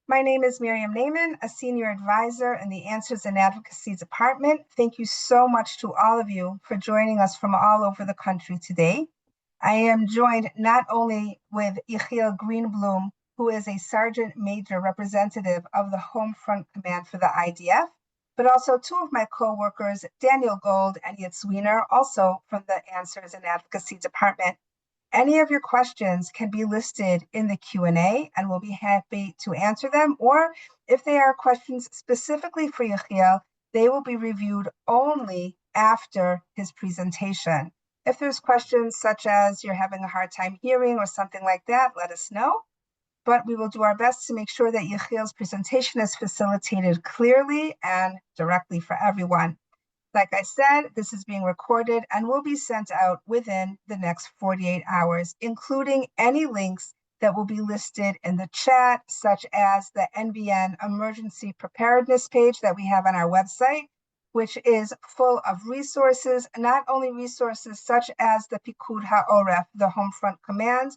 My name is Miriam Naiman, a senior advisor in the Answers and Advocacy Department. Thank you so much to all of you for joining us from all over the country today. I am joined not only with Yechiel Greenblum, who is a Sergeant Major representative of the Home Front Command for the IDF, but also two of my co-workers, Daniel Gold and Yitz Wiener, also from the Answers and Advocacy Department. Any of your questions can be listed in the Q&A and we'll be happy to answer them. Or if they are questions specifically for Yechiel, they will be reviewed only after his presentation. If there's questions such as you're having a hard time hearing or something like that, let us know. But we will do our best to make sure that Yechiel's presentation is facilitated clearly and directly for everyone. Like I said, this is being recorded and will be sent out within the next 48 hours, including any links that will be listed in the chat, such as the NBN emergency preparedness page that we have on our website, which is full of resources, not only resources such as the Pikud Ha'Oref, the Home Front Command,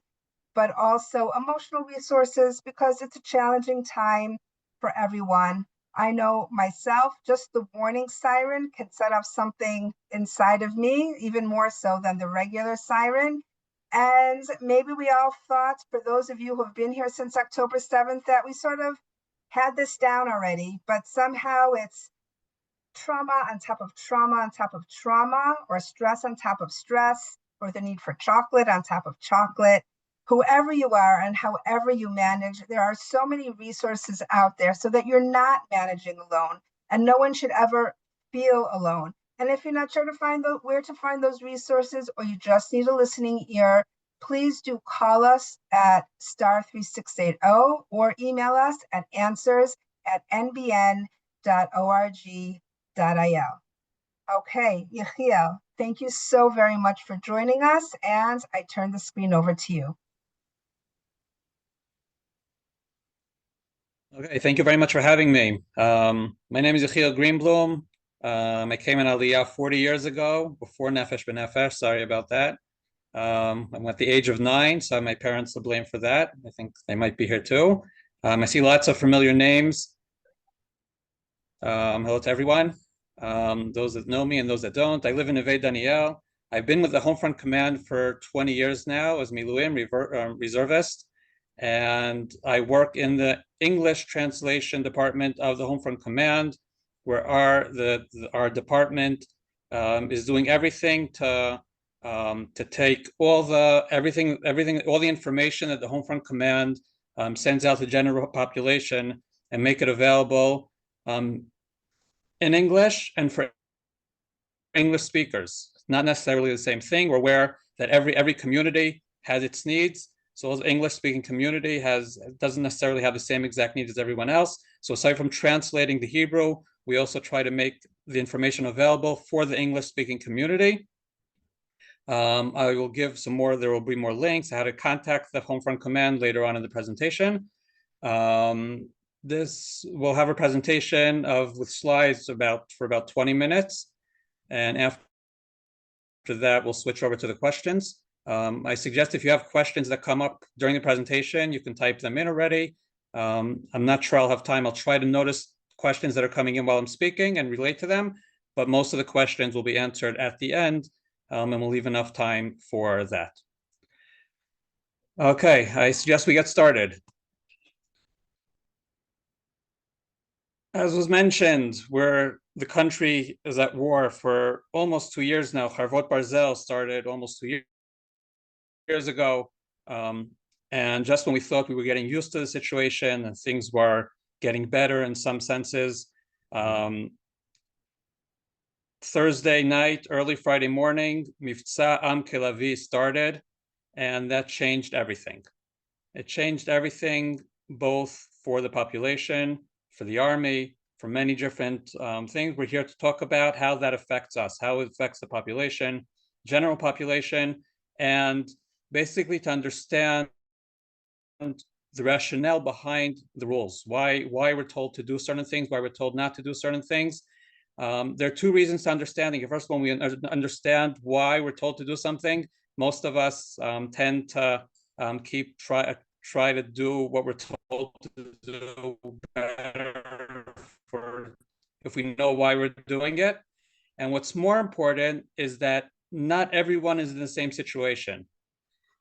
but also emotional resources because it's a challenging time for everyone. I know myself, just the warning siren can set off something inside of me, even more so than the regular siren. And maybe we all thought, for those of you who have been here since October 7th, that we sort of had this down already, but somehow it's trauma on top of trauma on top of trauma, or stress on top of stress, or the need for chocolate on top of chocolate. Whoever you are and however you manage, there are so many resources out there so that you're not managing alone, and no one should ever feel alone. And if you're not sure to find where to find those resources, or you just need a listening ear, please do call us at *3680 or email us at answers@nbn.org.il. Okay, Yechiel, thank you so very much for joining us, and I turn the screen over to you. Okay, thank you very much for having me. My name is Yechiel Greenblum. I came in Aliyah 40 years ago, before Nefesh B'Nefesh, sorry about that. I'm at the age of 9, so I have my parents to blame for that. I think they might be here too. I see lots of familiar names. Hello to everyone, those that know me and those that don't. I live in Neve Daniel. I've been with the Home Front Command for 20 years now as Miluim, reservist. And I work in the English translation department of the Home Front Command, where our department is doing everything to take all the information that the Home Front Command sends out to the general population and make it available in English and for English speakers. Not necessarily the same thing. We're aware that every community has its needs. So the English-speaking community doesn't necessarily have the same exact needs as everyone else. So aside from translating the Hebrew, we also try to make the information available for the English-speaking community. I will give some more, there will be more links, how to contact the Home Front Command later on in the presentation. This will have a presentation with slides for about 20 minutes. And after that, we'll switch over to the questions. I suggest if you have questions that come up during the presentation, you can type them in already. I'm not sure I'll have time. I'll try to notice questions that are coming in while I'm speaking and relate to them, but most of the questions will be answered at the end, and we'll leave enough time for that. Okay, I suggest we get started. As was mentioned, the country is at war for almost 2 years now. Harvot Barzel started almost 2 years ago. And just when we thought we were getting used to the situation and things were getting better in some senses, Thursday night, early Friday morning, Mifza Am Kelavi started, and that changed everything. It changed everything, both for the population, for the army, for many different things. We're here to talk about how that affects us, how it affects the population, general population, and basically to understand the rationale behind the rules, why we're told to do certain things, why we're told not to do certain things. There are two reasons to understanding. First, when we understand why we're told to do something, most of us tend to try to do what we're told to do better if we know why we're doing it. And what's more important is that not everyone is in the same situation.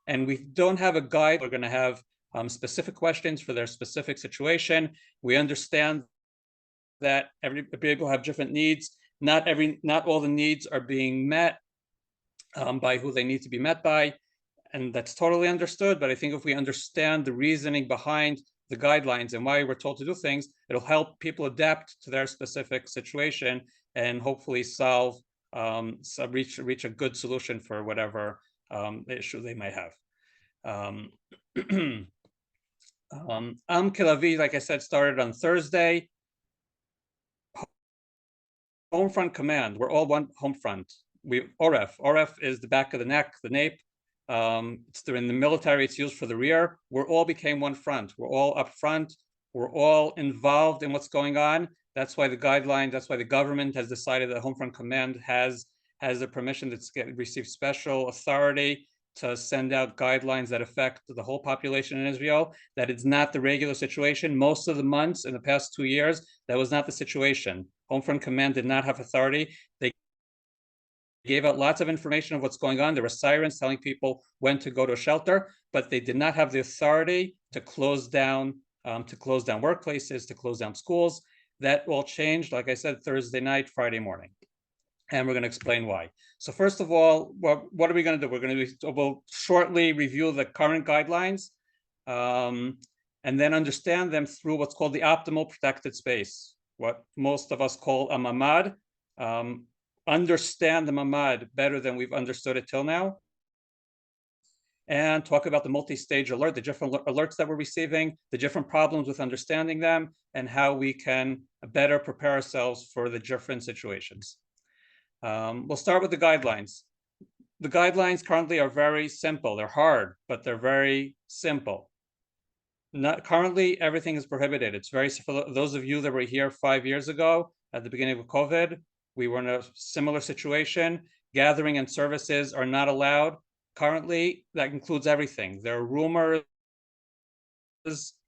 And we don't have a guide. We're going to have specific questions for their specific situation. We understand that every people have different needs. Not all the needs are being met by who they need to be met by. And that's totally understood. But I think if we understand the reasoning behind the guidelines and why we're told to do things, it'll help people adapt to their specific situation and hopefully reach a good solution for whatever issue they might have. Am Kilavi, like I said, started on Thursday. Home front command, we're all one home front. Oref is the back of the neck, the nape. It's in the military, it's used for the rear. We're all became one front. We're all up front. We're all involved in what's going on. That's why the guideline, that's why the government has decided that Home Front Command has the permission to receive special authority to send out guidelines that affect the whole population in Israel. That it's not the regular situation. Most of the months in the past 2 years, that was not the situation. Home Front Command did not have authority. They gave out lots of information of what's going on. There were sirens telling people when to go to a shelter, but they did not have the authority to close down workplaces, to close down schools. That all changed, like I said, Thursday night, Friday morning. And we're going to explain why. So first of all, what are we going to do? We'll shortly review the current guidelines and then understand them through what's called the optimal protected space, what most of us call a mamad. Understand the mamad better than we've understood it till now. And talk about the multi-stage alert, the different alerts that we're receiving, the different problems with understanding them, and how we can better prepare ourselves for the different situations. We'll start with the guidelines. The guidelines currently are very simple. They're hard, but they're very simple. Currently, everything is prohibited. It's very, for those of you that were here 5 years ago at the beginning of COVID, we were in a similar situation. Gathering and services are not allowed. Currently, that includes everything. There are rumors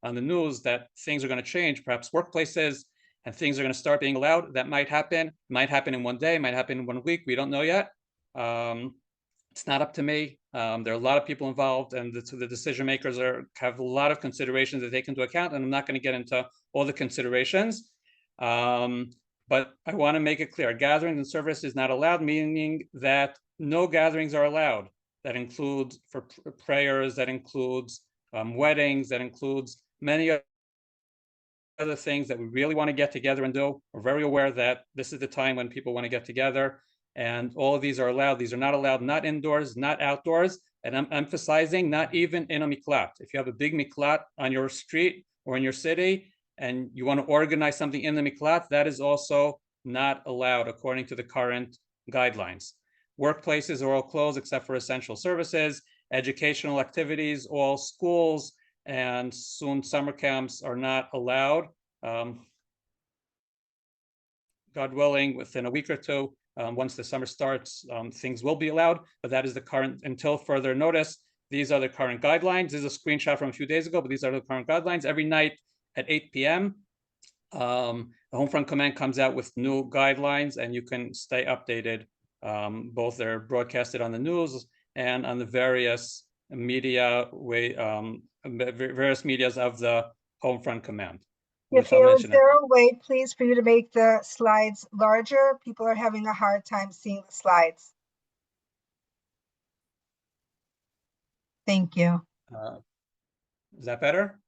on the news that things are going to change, perhaps workplaces, and things are going to start being allowed. That might happen in 1 day, might happen in 1 week. We don't know yet. It's not up to me. There are a lot of people involved, and the decision makers have a lot of considerations to take into account, and I'm not going to get into all the considerations. But I want to make it clear, gatherings and service is not allowed, meaning that no gatherings are allowed. That includes for prayers, that includes weddings, that includes many other things that we really want to get together and do. We're very aware that this is the time when people want to get together, and all of these are allowed. These are not allowed, not indoors, not outdoors, and I'm emphasizing not even in a miklat. If you have a big miklat on your street or in your city, and you want to organize something in the miklat, that is also not allowed according to the current guidelines. Workplaces are all closed except for essential services. Educational activities, all schools and soon summer camps are not allowed. God willing, within a week or two, once the summer starts, things will be allowed, but that is the current, until further notice. These are the current guidelines. This is a screenshot from a few days ago, but these are the current guidelines. Every night at 8 p.m., the Home Front Command comes out with new guidelines, and you can stay updated. Both they're broadcasted on the news and on the various media various medias of the Home Front Command. Yechiel, is there a way, please, for you to make the slides larger? People are having a hard time seeing the slides. Thank you. Is that better?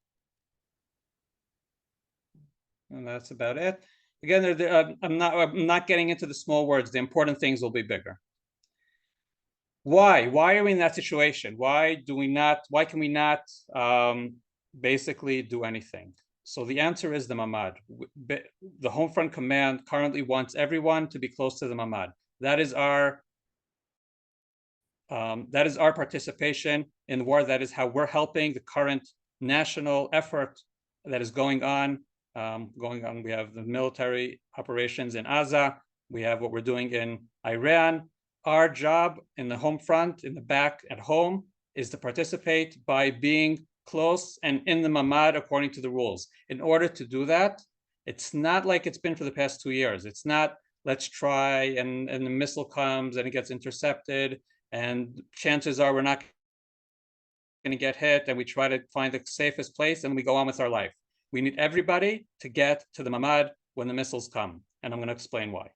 And that's about it. Again, I'm not getting into the small words. The important things will be bigger. Why are we in that situation? Why can we not basically do anything? So the answer is the mamad. The Home Front Command currently wants everyone to be close to the mamad. That is our participation in the war. That is how we're helping the current national effort that is going on. We have the military operations in Gaza. We have what we're doing in Iran. Our job in the home front, in the back at home, is to participate by being close and in the mamad according to the rules. In order to do that, it's not like it's been for the past 2 years. It's not, let's try, and the missile comes and it gets intercepted, and chances are we're not going to get hit, and we try to find the safest place and we go on with our life. We need everybody to get to the mamad when the missiles come, and I'm going to explain why.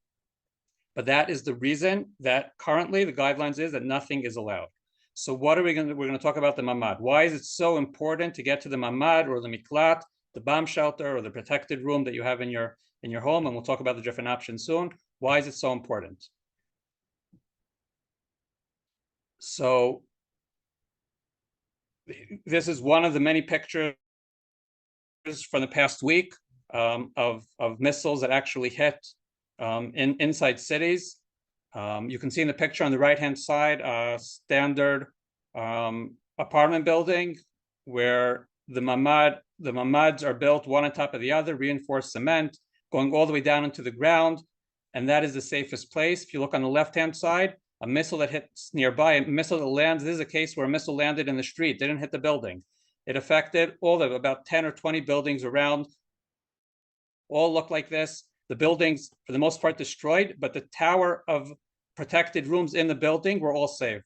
But that is the reason that currently the guidelines is that nothing is allowed. So what are we going to, we're going to talk about the mamad. Why is it so important to get to the mamad or the miklat, the bomb shelter or the protected room that you have in your home? And we'll talk about the different options soon. Why is it so important? So this is one of the many pictures from the past week of missiles that actually hit inside cities. You can see in the picture on the right-hand side a standard apartment building where the mamads are built one on top of the other, reinforced cement, going all the way down into the ground, and that is the safest place. If you look on the left-hand side, a missile that hits nearby, a missile that lands, this is a case where a missile landed in the street, didn't hit the building. It affected all of about 10 or 20 buildings around, all look like this. The buildings, for the most part, destroyed, but the tower of protected rooms in the building were all saved.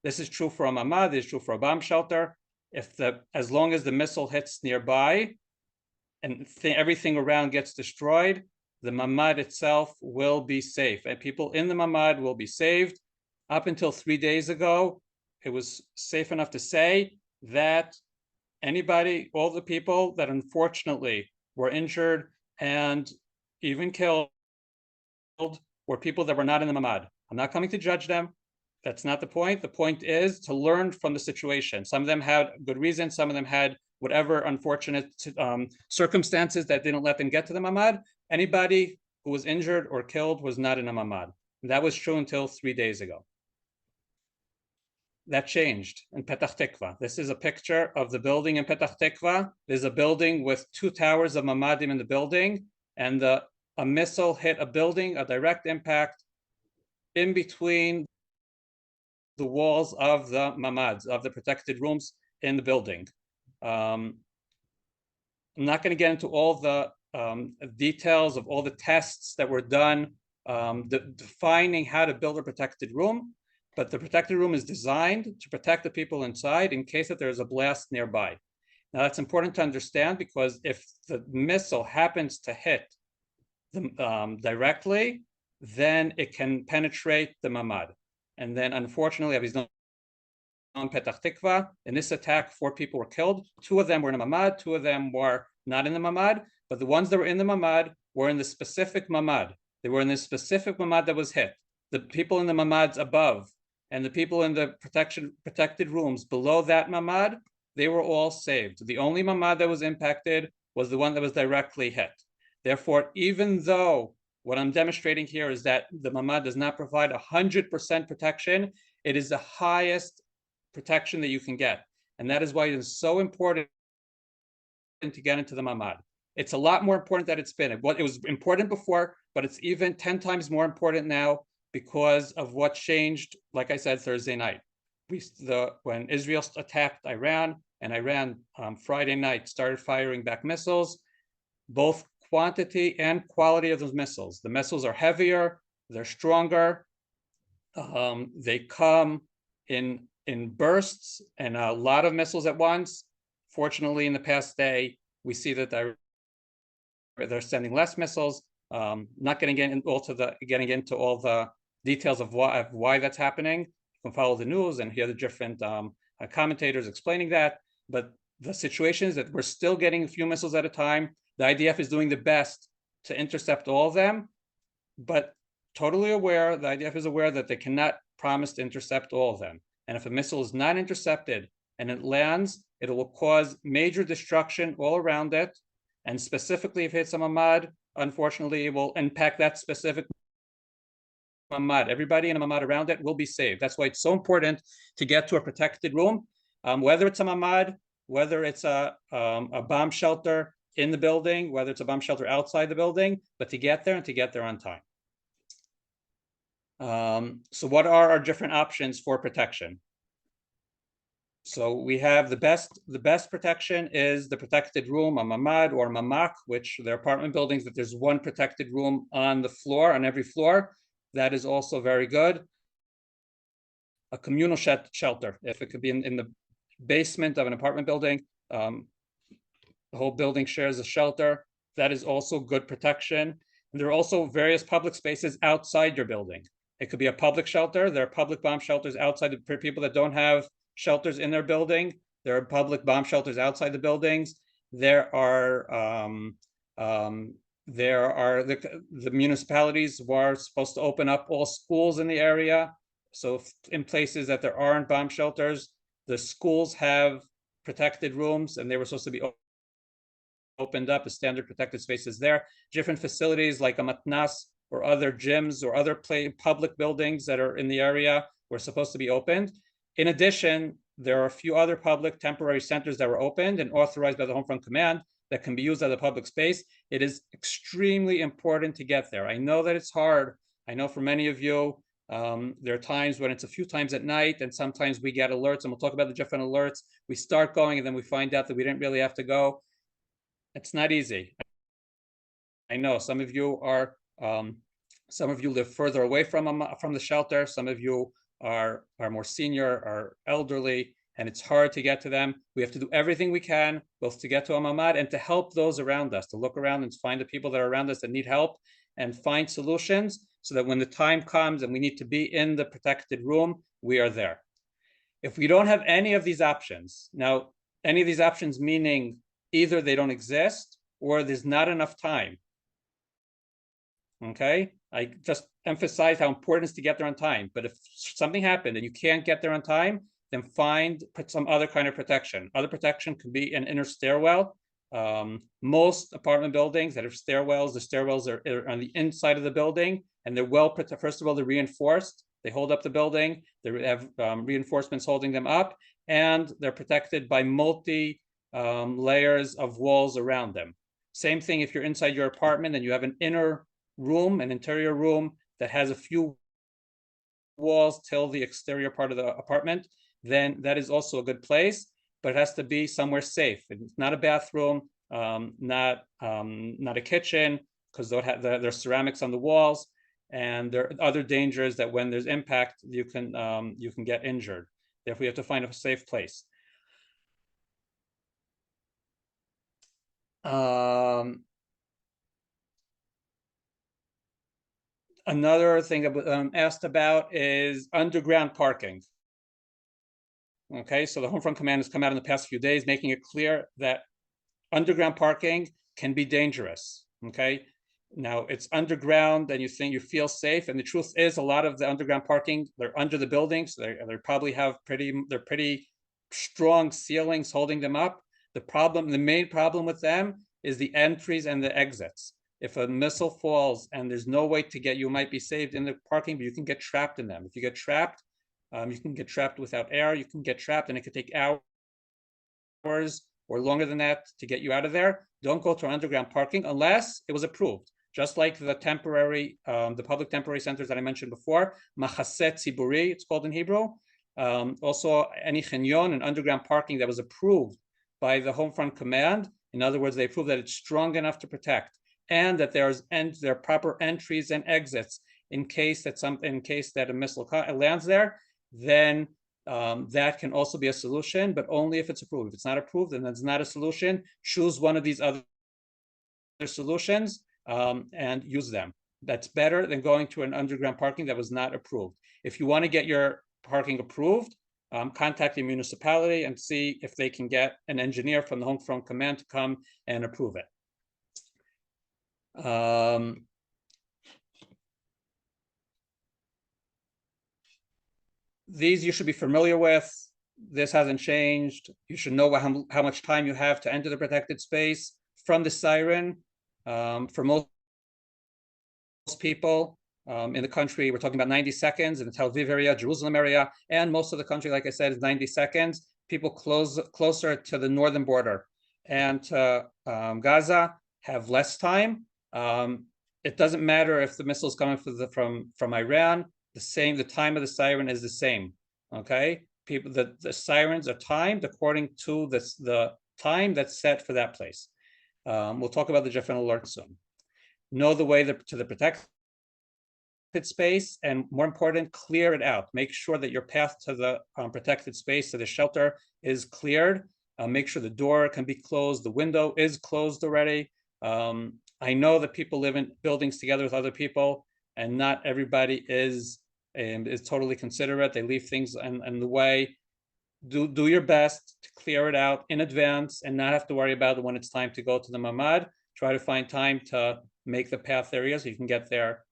This is true for a mamad, this is true for a bomb shelter. As long as the missile hits nearby and everything around gets destroyed, the mamad itself will be safe, and people in the mamad will be saved. Up until 3 days ago, it was safe enough to say that anybody, all the people that unfortunately were injured and even killed were people that were not in the mamad. I'm not coming to judge them. That's not the point. The point is to learn from the situation. Some of them had good reasons. Some of them had whatever unfortunate circumstances that didn't let them get to the mamad. Anybody who was injured or killed was not in a mamad. And that was true until 3 days ago. That changed in Petach Tikva. This is a picture of the building in Petach Tikva. There's a building with 2 towers of mamadim in the building, and a missile hit a building, a direct impact in between the walls of the mamads, of the protected rooms in the building. I'm not going to get into all the details of all the tests that were done defining how to build a protected room, but the protected room is designed to protect the people inside in case that there's a blast nearby. Now that's important to understand, because if the missile happens to hit them directly, then it can penetrate the mamad. And then unfortunately, on Petach Tikva, in this attack, 4 people were killed. 2 of them were in the mamad, 2 of them were not in the mamad, but the ones that were in the mamad were in the specific mamad. They were in the specific mamad that was hit. The people in the mamads above and the people in the protected rooms below that mamad, they were all saved. The only mamad that was impacted was the one that was directly hit. Therefore, even though what I'm demonstrating here is that the mamad does not provide 100% protection, it is the highest protection that you can get. And that is why it is so important to get into the mamad. It's a lot more important than it's been. It was important before, but it's even 10 times more important now because of what changed, like I said, Thursday night. When Israel attacked Iran, and Iran Friday night started firing back missiles, both quantity and quality of those missiles. The missiles are heavier, they're stronger, they come in bursts and a lot of missiles at once. Fortunately, in the past day, we see that they're sending less missiles. Not getting into all the details of why that's happening. You can follow the news and hear the different commentators explaining that. But the situation is that we're still getting a few missiles at a time. The IDF is doing the best to intercept all of them, but totally aware, the IDF is aware that they cannot promise to intercept all of them. And if a missile is not intercepted and it lands, it will cause major destruction all around it. And specifically, if it's a mamad, unfortunately, it will impact that specific mamad. Everybody in a mamad around it will be saved. That's why it's so important to get to a protected room, whether it's a mamad, whether it's a bomb shelter in the building, whether it's a bomb shelter outside the building, but to get there and to get there on time. So what are our different options for protection? So we have the best protection is the protected room, a mamad or mamak, which they're apartment buildings that there's one protected room on the floor, on every floor. That is also very good. A communal shelter, if it could be in the basement of an apartment building, the whole building shares a shelter. That is also good protection. And there are also various public spaces outside your building. It could be a public shelter. There are public bomb shelters outside for people that don't have shelters in their building. There are public bomb shelters outside the buildings. There are the municipalities are supposed to open up all schools in the area. So in places that there aren't bomb shelters, the schools have protected rooms, and they were supposed to be opened up as standard protected spaces there. Different facilities like a matnas or other gyms or other public buildings that are in the area were supposed to be opened. In addition, there are a few other public temporary centers that were opened and authorized by the Home Front Command that can be used as a public space. It is extremely important to get there. I know that it's hard. I know for many of you, there are times when it's a few times at night, and sometimes we get alerts, and we'll talk about the different alerts. We start going, and then we find out that we didn't really have to go. It's not easy. I know some of you live further away from the shelter. Some of you are more senior, are elderly, and it's hard to get to them. We have to do everything we can, both to get to a mamad and to help those around us, to look around and find the people that are around us that need help and find solutions so that when the time comes and we need to be in the protected room, we are there. If we don't have any of these options, now, any of these options meaning either they don't exist or there's not enough time. Okay, I just emphasize how important it is to get there on time. But if something happened and you can't get there on time, then put some other kind of protection. Other protection can be an inner stairwell. Most apartment buildings that have stairwells, the stairwells are on the inside of the building, and they're well protected. First of all, they're reinforced. They hold up the building. They have reinforcements holding them up, and they're protected by layers of walls around them. Same thing if you're inside your apartment and you have an inner room, an interior room that has a few walls till the exterior part of the apartment, then that is also a good place, but it has to be somewhere safe. It's not a bathroom, not a kitchen, because there's ceramics on the walls, and there are other dangers that when there's impact, you can get injured. Therefore, you have to find a safe place. Another thing I'm asked about is underground parking. Okay, so the Home Front Command has come out in the past few days making it clear that underground parking can be dangerous. Okay, now it's underground and you feel safe, and the truth is a lot of the underground parking, they're under the buildings. They probably have pretty strong ceilings holding them up. The main problem with them is the entries and the exits. If a missile falls and there's no way to you might be saved in the parking, but you can get trapped in them. If you get trapped, you can get trapped without air. You can get trapped, and it could take hours or longer than that to get you out of there. Don't go to underground parking unless it was approved. Just like the public temporary centers that I mentioned before, machaseh tziburi, it's called in Hebrew. Also, any chinyon and underground parking that was approved by the Home Front Command. In other words, they approved that it's strong enough to protect, and that there are proper entries and exits in case that a missile lands there. Then that can also be a solution, but only if it's approved. If it's not approved, then that's not a solution. Choose one of these other solutions and use them. That's better than going to an underground parking that was not approved. If you want to get your parking approved, contact the municipality and see if they can get an engineer from the Home Front Command to come and approve it. These you should be familiar with. This hasn't changed. You should know how much time you have to enter the protected space from the siren. For most people in the country, we're talking about 90 seconds. In the Tel Aviv area, Jerusalem area, and most of the country, like I said, is 90 seconds. People closer to the northern border and to Gaza have less time. It doesn't matter if the missile is coming from Iran. The time of the siren is the same. Okay, people, the sirens are timed according to the time that's set for that place. We'll talk about the different alerts soon. Know the way to the protected space, and more important, clear it out. Make sure that your path to the protected space, to the shelter, is cleared. Make sure the door can be closed, the window is closed already. I know that people live in buildings together with other people, and not everybody is totally considerate. They leave things in the way. Do your best to clear it out in advance and not have to worry about it when it's time to go to the mamad. Try to find time to make the path area so you can get there,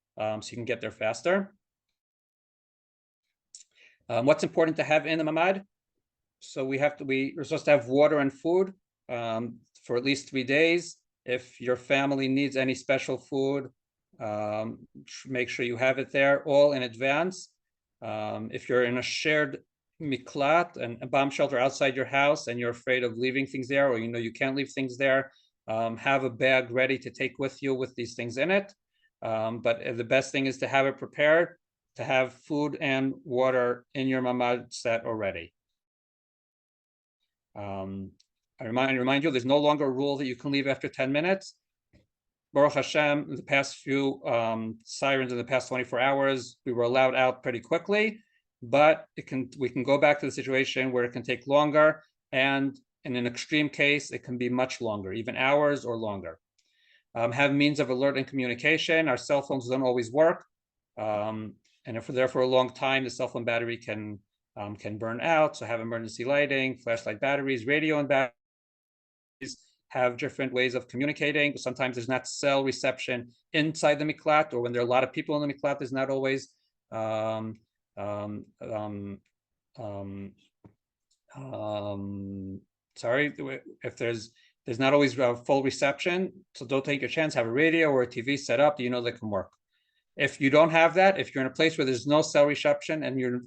faster. What's important to have in the mamad? So we're supposed to have water and food for at least 3 days. If your family needs any special food, make sure you have it there all in advance. If you're in a shared miklat and a bomb shelter outside your house and you're afraid of leaving things there, or you can't leave things there, have a bag ready to take with you with these things in it. But the best thing is to have it prepared, to have food and water in your mamad set already. I remind you, there's no longer a rule that you can leave after 10 minutes. Baruch Hashem, in the past few sirens in the past 24 hours, we were allowed out pretty quickly, but we can go back to the situation where it can take longer, and in an extreme case, it can be much longer, even hours or longer. Have means of alert and communication. Our cell phones don't always work, and if we're there for a long time, the cell phone battery can burn out. So have emergency lighting, flashlight batteries, radio and batteries. Have different ways of communicating. Sometimes there's not cell reception inside the miklat, or when there are a lot of people in the miklat, there's not always if there's not always full reception. So don't take your chance. Have a radio or a TV set up that can work. If you don't have that, if you're in a place where there's no cell reception and you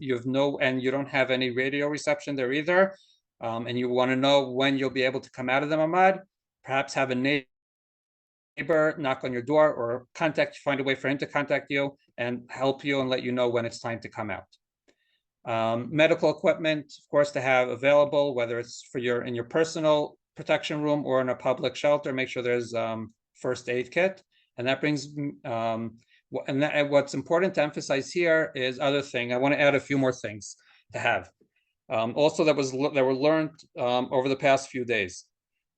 don't have any radio reception there either, and you want to know when you'll be able to come out of the mamad, perhaps have a neighbor knock on your door or find a way for him to contact you and help you and let you know when it's time to come out. Medical equipment, of course, to have available, whether it's in your personal protection room or in a public shelter. Make sure there's first aid kit, and that brings. What's important to emphasize here is other thing. I want to add a few more things to have. Also, that were learned over the past few days.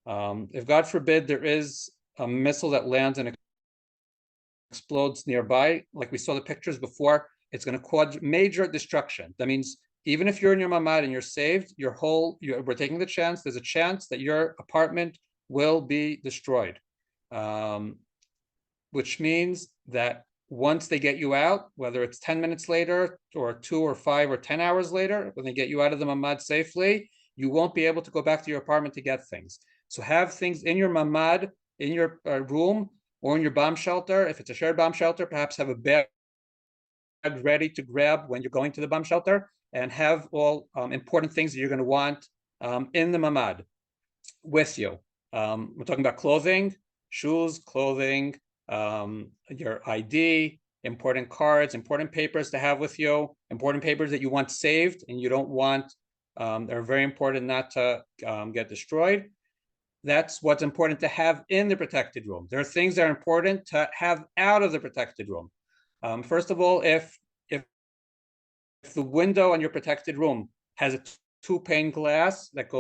If God forbid there is a missile that lands and explodes nearby, like we saw the pictures before, it's going to cause major destruction. That means even if you're in your mamad and you're saved, we're taking the chance. There's a chance that your apartment will be destroyed, which means that once they get you out, whether it's 10 minutes later or 2 or 5 or 10 hours later, when they get you out of the mamad safely, you won't be able to go back to your apartment to get things. So have things in your mamad, in your room, or in your bomb shelter. If it's a shared bomb shelter, perhaps have a bag ready to grab when you're going to the bomb shelter, and have all important things that you're going to want in the mamad with you. We're talking about clothing, shoes, clothing, your ID, important cards, important papers to have with you, important papers that you want saved and you don't want, they're very important not to get destroyed. That's what's important to have in the protected room. There are things that are important to have out of the protected room. First of all, if the window on your protected room has a 2-pane glass that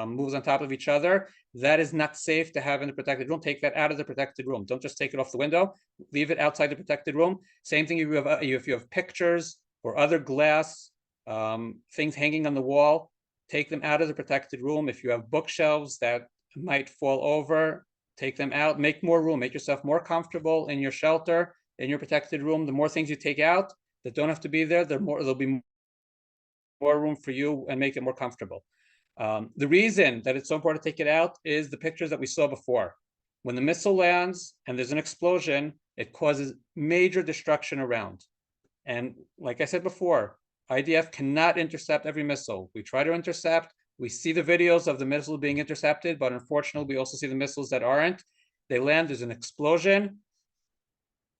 moves on top of each other, that is not safe to have in the protected room. Take that out of the protected room. Don't just take it off the window. Leave it outside the protected room. Same thing if you have pictures or other glass things hanging on the wall, take them out of the protected room. If you have bookshelves that might fall over, take them out. Make more room. Make yourself more comfortable in your shelter, in your protected room. The more things you take out that don't have to be there, there'll be more room for you and make it more comfortable. The reason that it's so important to take it out is the pictures that we saw before. When the missile lands and there's an explosion, it causes major destruction around. And like I said before, IDF cannot intercept every missile. We try to intercept. We see the videos of the missile being intercepted, but unfortunately, we also see the missiles that aren't. They land, there's an explosion.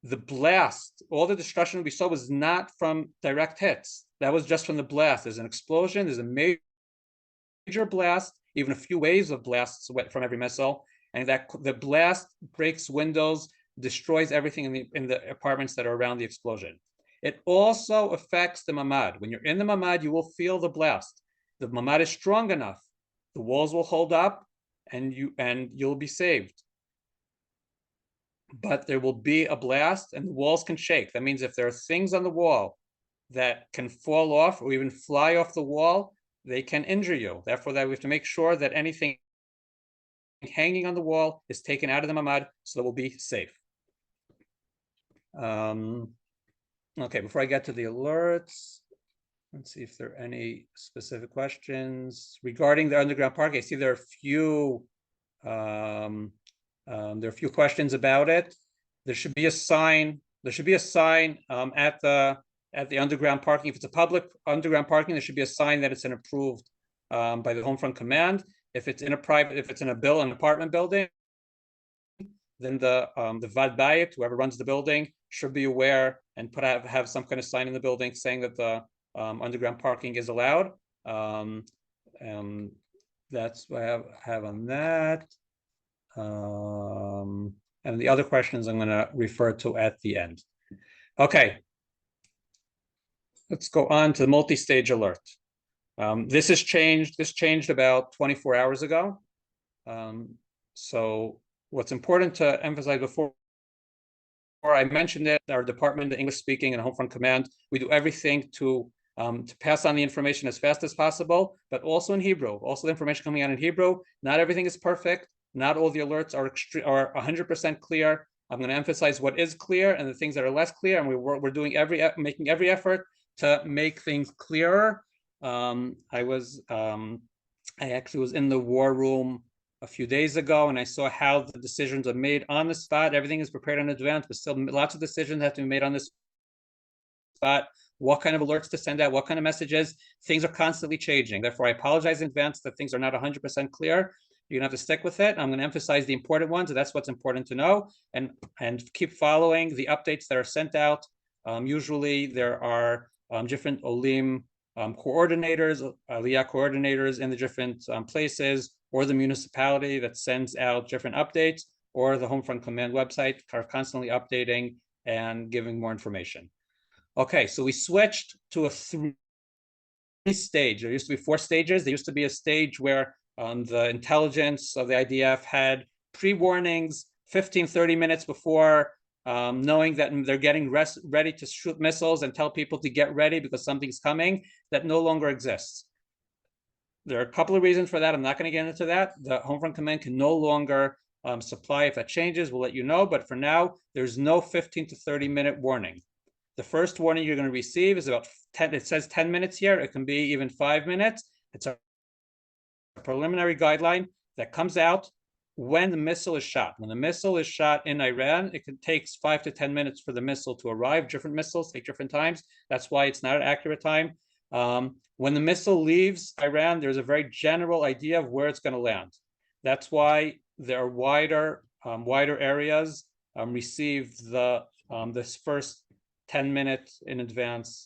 the blast, all the destruction we saw was not from direct hits. That was just from the blast. There's an explosion, there's a major blast, even a few waves of blasts from every missile, and that the blast breaks windows, destroys everything in the apartments that are around the explosion. It also affects the mamad. When you're in the mamad, you will feel the blast. The mamad is strong enough. The walls will hold up, and you'll be saved. But there will be a blast, and the walls can shake. That means if there are things on the wall that can fall off or even fly off the wall, they can injure you. Therefore, that we have to make sure that anything hanging on the wall is taken out of the mamad so that we'll be safe. Okay, before I get to the alerts, let's see if there are any specific questions regarding the underground parking. I see there are a few questions about it. There should be a sign. There should be a sign at the underground parking. If it's a public underground parking, there should be a sign that it's an approved by the Homefront Command. If it's in an apartment building, then the Vad Bayit, whoever runs the building, should be aware and have some kind of sign in the building saying that the underground parking is allowed. That's what I have on that. And the other questions I'm going to refer to at the end. Okay. Let's go on to the multi-stage alert. This has changed. This changed about 24 hours ago. So what's important to emphasize before I mentioned it, our department, the English speaking and Homefront Command, we do everything to pass on the information as fast as possible, but also in Hebrew. Also the information coming out in Hebrew. Not everything is perfect. Not all the alerts are 100% clear. I'm going to emphasize what is clear and the things that are less clear, and we're doing making every effort to make things clearer. I actually was in the war room a few days ago, and I saw how the decisions are made on the spot. Everything is prepared in advance, but still lots of decisions have to be made on the spot. What kind of alerts to send out, what kind of messages. Things are constantly changing. Therefore, I apologize in advance that things are not 100% clear. You're gonna have to stick with it. I'm gonna emphasize the important ones, and that's what's important to know, and keep following the updates that are sent out. Usually there are different Olim coordinators, Aliyah coordinators in the different places, or the municipality that sends out different updates, or the Homefront Command website are constantly updating and giving more information. Okay, so we switched to a three-stage. There used to be 4 stages. There used to be a stage where the intelligence of the IDF had pre-warnings 15-30 minutes before, knowing that they're getting ready to shoot missiles and tell people to get ready because something's coming. That no longer exists. There are a couple of reasons for that. I'm not going to get into that. The Homefront Command can no longer supply. If that changes, we'll let you know. But for now, there's no 15 to 30 minute warning. The first warning you're going to receive is about 10. It says 10 minutes here. It can be even 5 minutes. It's a preliminary guideline that comes out when the missile is shot. When the missile is shot in Iran, it takes 5 to 10 minutes for the missile to arrive. Different missiles take different times. That's why it's not an accurate time. When the missile leaves Iran, there's a very general idea of where it's going to land. That's why there are wider areas receive this first 10 minutes in advance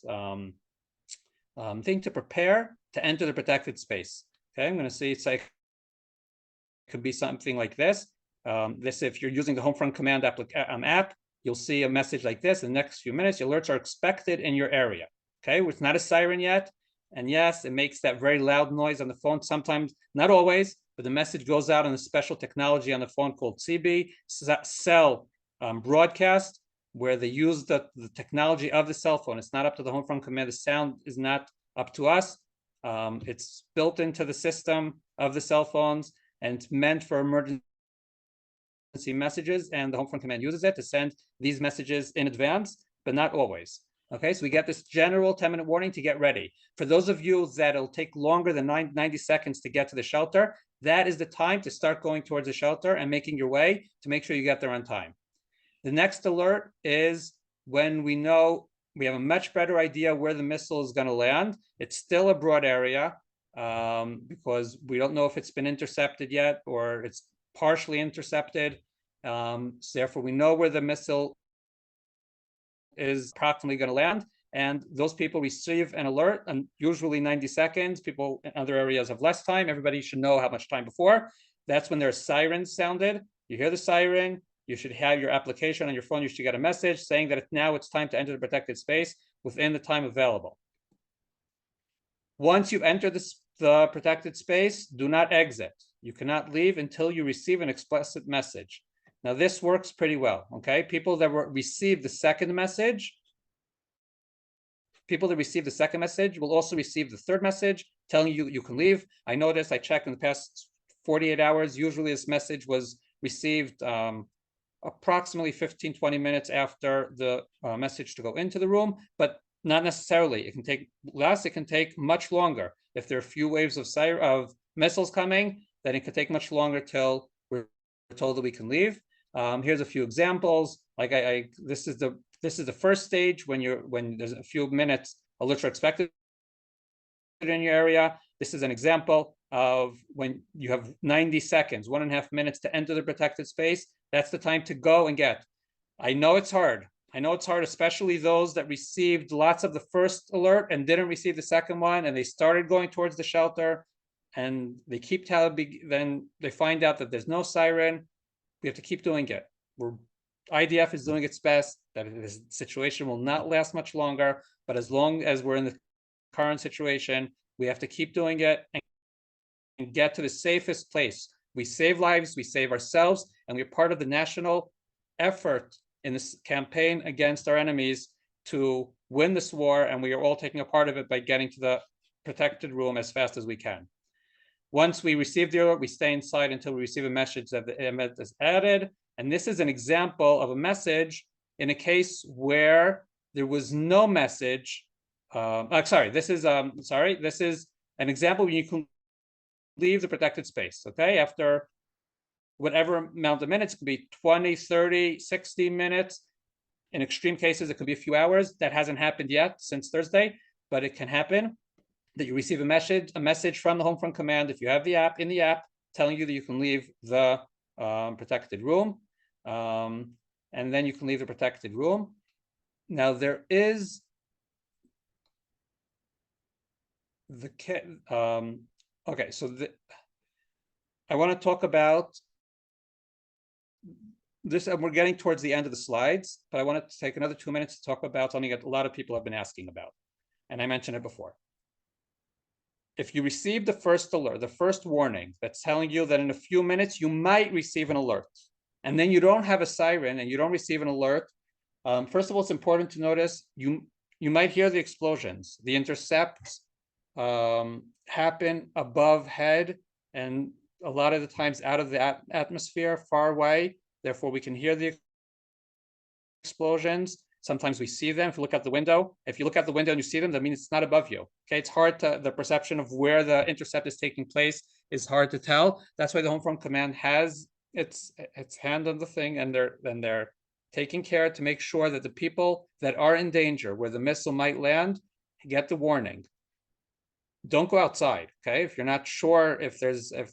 thing to prepare to enter the protected space. Okay, I'm going to see it's like it could be something like this. If you're using the Homefront Command app, you'll see a message like this. In the next few minutes, alerts are expected in your area. Okay, it's not a siren yet. And yes, it makes that very loud noise on the phone sometimes, not always, but the message goes out on a special technology on the phone called CB, cell broadcast, where they use the technology of the cell phone. It's not up to the Homefront Command. The sound is not up to us. It's built into the system of the cell phones, and it's meant for emergency messages, and the Homefront Command uses it to send these messages in advance, but not always. Okay, so we get this general 10-minute warning to get ready. For those of you that it'll take longer than 90 seconds to get to the shelter, that is the time to start going towards the shelter and making your way to make sure you get there on time. The next alert is when we know we have a much better idea where the missile is going to land. It's still a broad area because we don't know if it's been intercepted yet or it's partially intercepted. So therefore, we know where the missile is approximately going to land. And those people receive an alert, and usually 90 seconds. People in other areas have less time. Everybody should know how much time before. That's when their sirens sounded. You hear the siren. You should have your application on your phone. You should get a message saying that now it's time to enter the protected space within the time available. Once you enter the protected space, do not exit. You cannot leave until you receive an explicit message. Now, this works pretty well, okay? People that receive the second message will also receive the third message telling you you can leave. I noticed, I checked in the past 48 hours, usually this message was received approximately 15-20 minutes after the message to go into the room, but not necessarily. It can take less, it can take much longer. If there are a few waves of missiles coming, then it can take much longer till we're told that we can leave. Here's a few examples. Like this is the first stage when there's a few minutes alerts are expected in your area. This is an example of when you have 90 seconds, 1.5 minutes to enter the protected space. That's the time to go and get. I know it's hard. I know it's hard, especially those that received lots of the first alert and didn't receive the second one, and they started going towards the shelter, and they keep then they find out that there's no siren. We have to keep doing it. IDF is doing its best. That this situation will not last much longer, but as long as we're in the current situation, we have to keep doing it and get to the safest place. We save lives, we save ourselves, and we're part of the national effort in this campaign against our enemies to win this war, and we are all taking a part of it by getting to the protected room as fast as we can. Once we receive the alert, we stay inside until we receive a message that the emit is added. And this is an example of a message in a case where there was no message. This is an example when you can leave the protected space, okay? After whatever amount of minutes, it could be 20, 30, 60 minutes. In extreme cases, it could be a few hours. That hasn't happened yet since Thursday, but it can happen that you receive a message from the Home Front Command, if you have the app, in the app, telling you that you can leave the protected room, and then you can leave the protected room. Now there is okay, so I want to talk about this, and we're getting towards the end of the slides, but I want to take another 2 minutes to talk about something that a lot of people have been asking about, and I mentioned it before. If you receive the first alert, the first warning that's telling you that in a few minutes you might receive an alert, and then you don't have a siren and you don't receive an alert, first of all, it's important to notice you might hear the explosions. The intercepts happen above head, and a lot of the times out of the atmosphere, far away. Therefore, we can hear the explosions. Sometimes we see them. If you look out the window, if you look out the window and you see them, that means it's not above you. Okay, it's hard to, the perception of where the intercept is taking place is hard to tell. That's why the Home Front Command has its hand on the thing, and they're taking care to make sure that the people that are in danger, where the missile might land, get the warning. Don't go outside, okay? If you're not sure if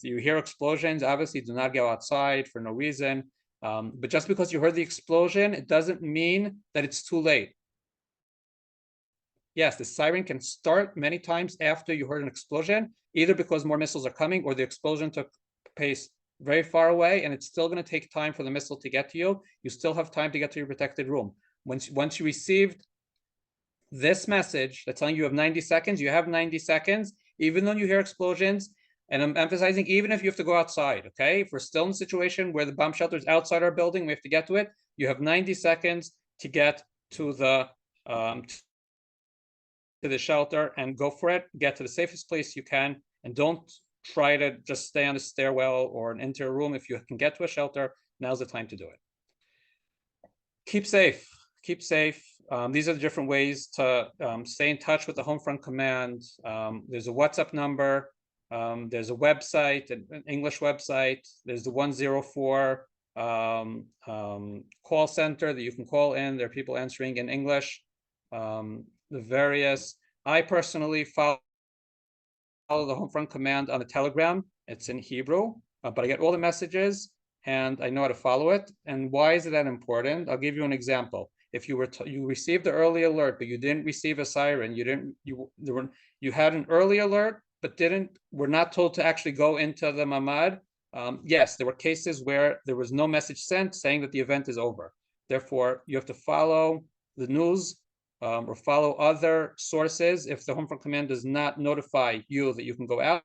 you hear explosions, obviously do not go outside for no reason. But just because you heard the explosion, it doesn't mean that it's too late. Yes, the siren can start many times after you heard an explosion, either because more missiles are coming or the explosion took place very far away, and it's still going to take time for the missile to get to you. You still have time to get to your protected room. Once you received this message that's telling you have 90 seconds, you have 90 seconds, even though you hear explosions. And I'm emphasizing, even if you have to go outside, okay? If we're still in a situation where the bomb shelter is outside our building, we have to get to it, you have 90 seconds to get to the shelter and go for it. Get to the safest place you can, and don't try to just stay on a stairwell or an interior room. If you can get to a shelter, now's the time to do it. Keep safe. Keep safe. These are the different ways to stay in touch with the Home Front Command. There's a WhatsApp number. There's a website, an English website. There's the 104 call center that you can call in. There are people answering in English. I personally follow the Home Front Command on the Telegram. It's in Hebrew, but I get all the messages and I know how to follow it. And why is that important? I'll give you an example. if you received the early alert, but you didn't receive a siren, you had an early alert, but were not told to actually go into the mamad. Yes, there were cases where there was no message sent saying that the event is over. Therefore, you have to follow the news or follow other sources. If the home front command does not notify you that you can go out,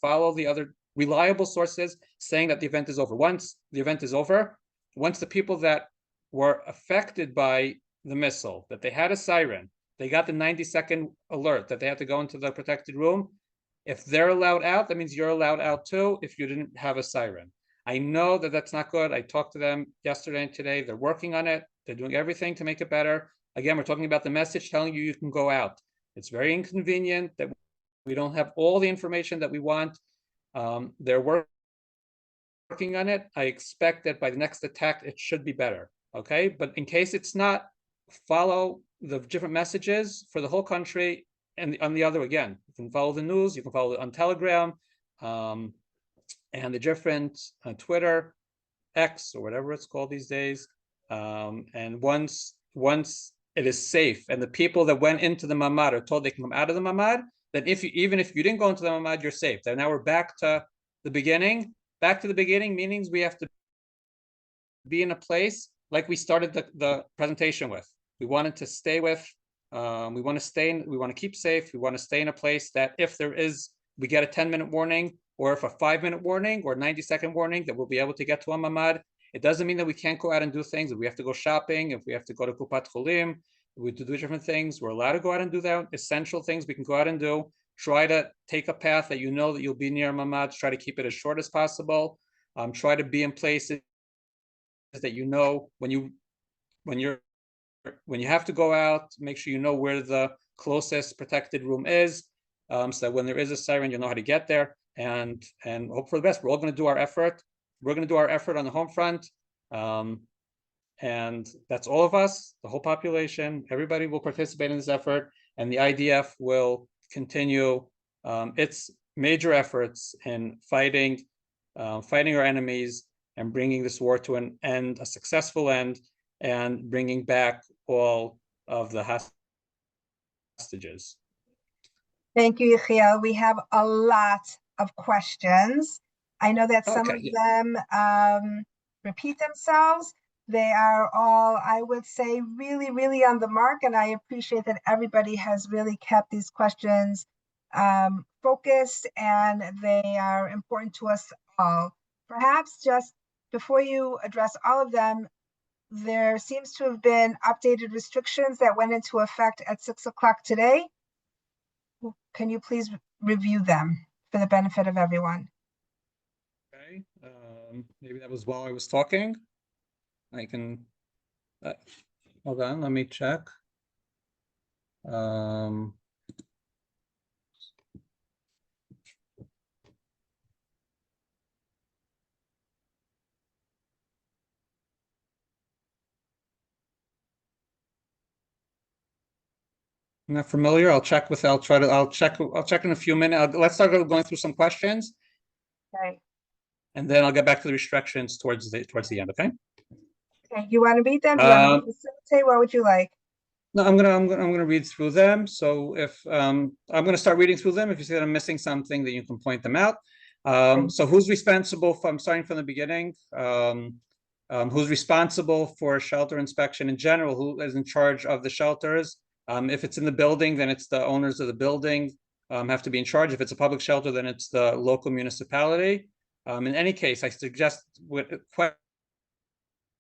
follow the other reliable sources saying that the event is over. Once the event is over, once the people that were affected by the missile, that they had a siren, they got the 90-second alert that they had to go into the protected room. If they're allowed out, that means you're allowed out too if you didn't have a siren. I know that that's not good. I talked to them yesterday and today. They're working on it. They're doing everything to make it better. Again, we're talking about the message telling you can go out. It's very inconvenient that we don't have all the information that we want. They're working on it. I expect that by the next attack, it should be better. Okay, but in case it's not, follow the different messages for the whole country. And on the other, again, you can follow the news, you can follow it on Telegram, and the different Twitter, X, or whatever it's called these days. And once it is safe, and the people that went into the mamad are told they can come out of the mamad, then even if you didn't go into the mamad, you're safe. So now we're back to the beginning. Back to the beginning means we have to be in a place like we started the presentation with. We wanted to stay with. We want to keep safe. We want to stay in a place that if we get a 10-minute warning, or if a 5-minute warning or 90-second warning, that we'll be able to get to a mamad. It doesn't mean that we can't go out and do things. If we have to go shopping, if we have to go to Kupat Cholim, if we have to do different things, we're allowed to go out and do that. Essential things we can go out and do. Try to take a path that you know that you'll be near mamad. Try to keep it as short as possible. Try to be in places that you know when you have to go out, make sure you know where the closest protected room is, so that when there is a siren, you'll know how to get there, and hope for the best. We're all going to do our effort. We're going to do our effort on the home front, and that's all of us, the whole population. Everybody will participate in this effort, and the IDF will continue its major efforts in fighting our enemies and bringing this war to an end, a successful end, and bringing back all of the hostages. Thank you, Yechiel. We have a lot of questions. I know that some of them repeat themselves. They are all, I would say, really, really on the mark, and I appreciate that everybody has really kept these questions focused, and they are important to us all. Perhaps just before you address all of them, there seems to have been updated restrictions that went into effect at 6 o'clock today. Can you please review them for the benefit of everyone? Okay, maybe that was while I was talking. I can, hold on, let me check. I'm not familiar. I'll check in a few minutes. Let's start going through some questions. Okay. And then I'll get back to the restrictions towards the end, okay? Okay, you want to read them? Do you want me to facilitate? What would you like? No, I'm gonna read through them. So if I'm gonna start reading through them. If you see that I'm missing something, then you can point them out. So who's responsible I'm starting from the beginning. Who's responsible for shelter inspection in general? Who is in charge of the shelters? If it's in the building, then it's the owners of the building have to be in charge. If it's a public shelter, then it's the local municipality. In any case, I suggest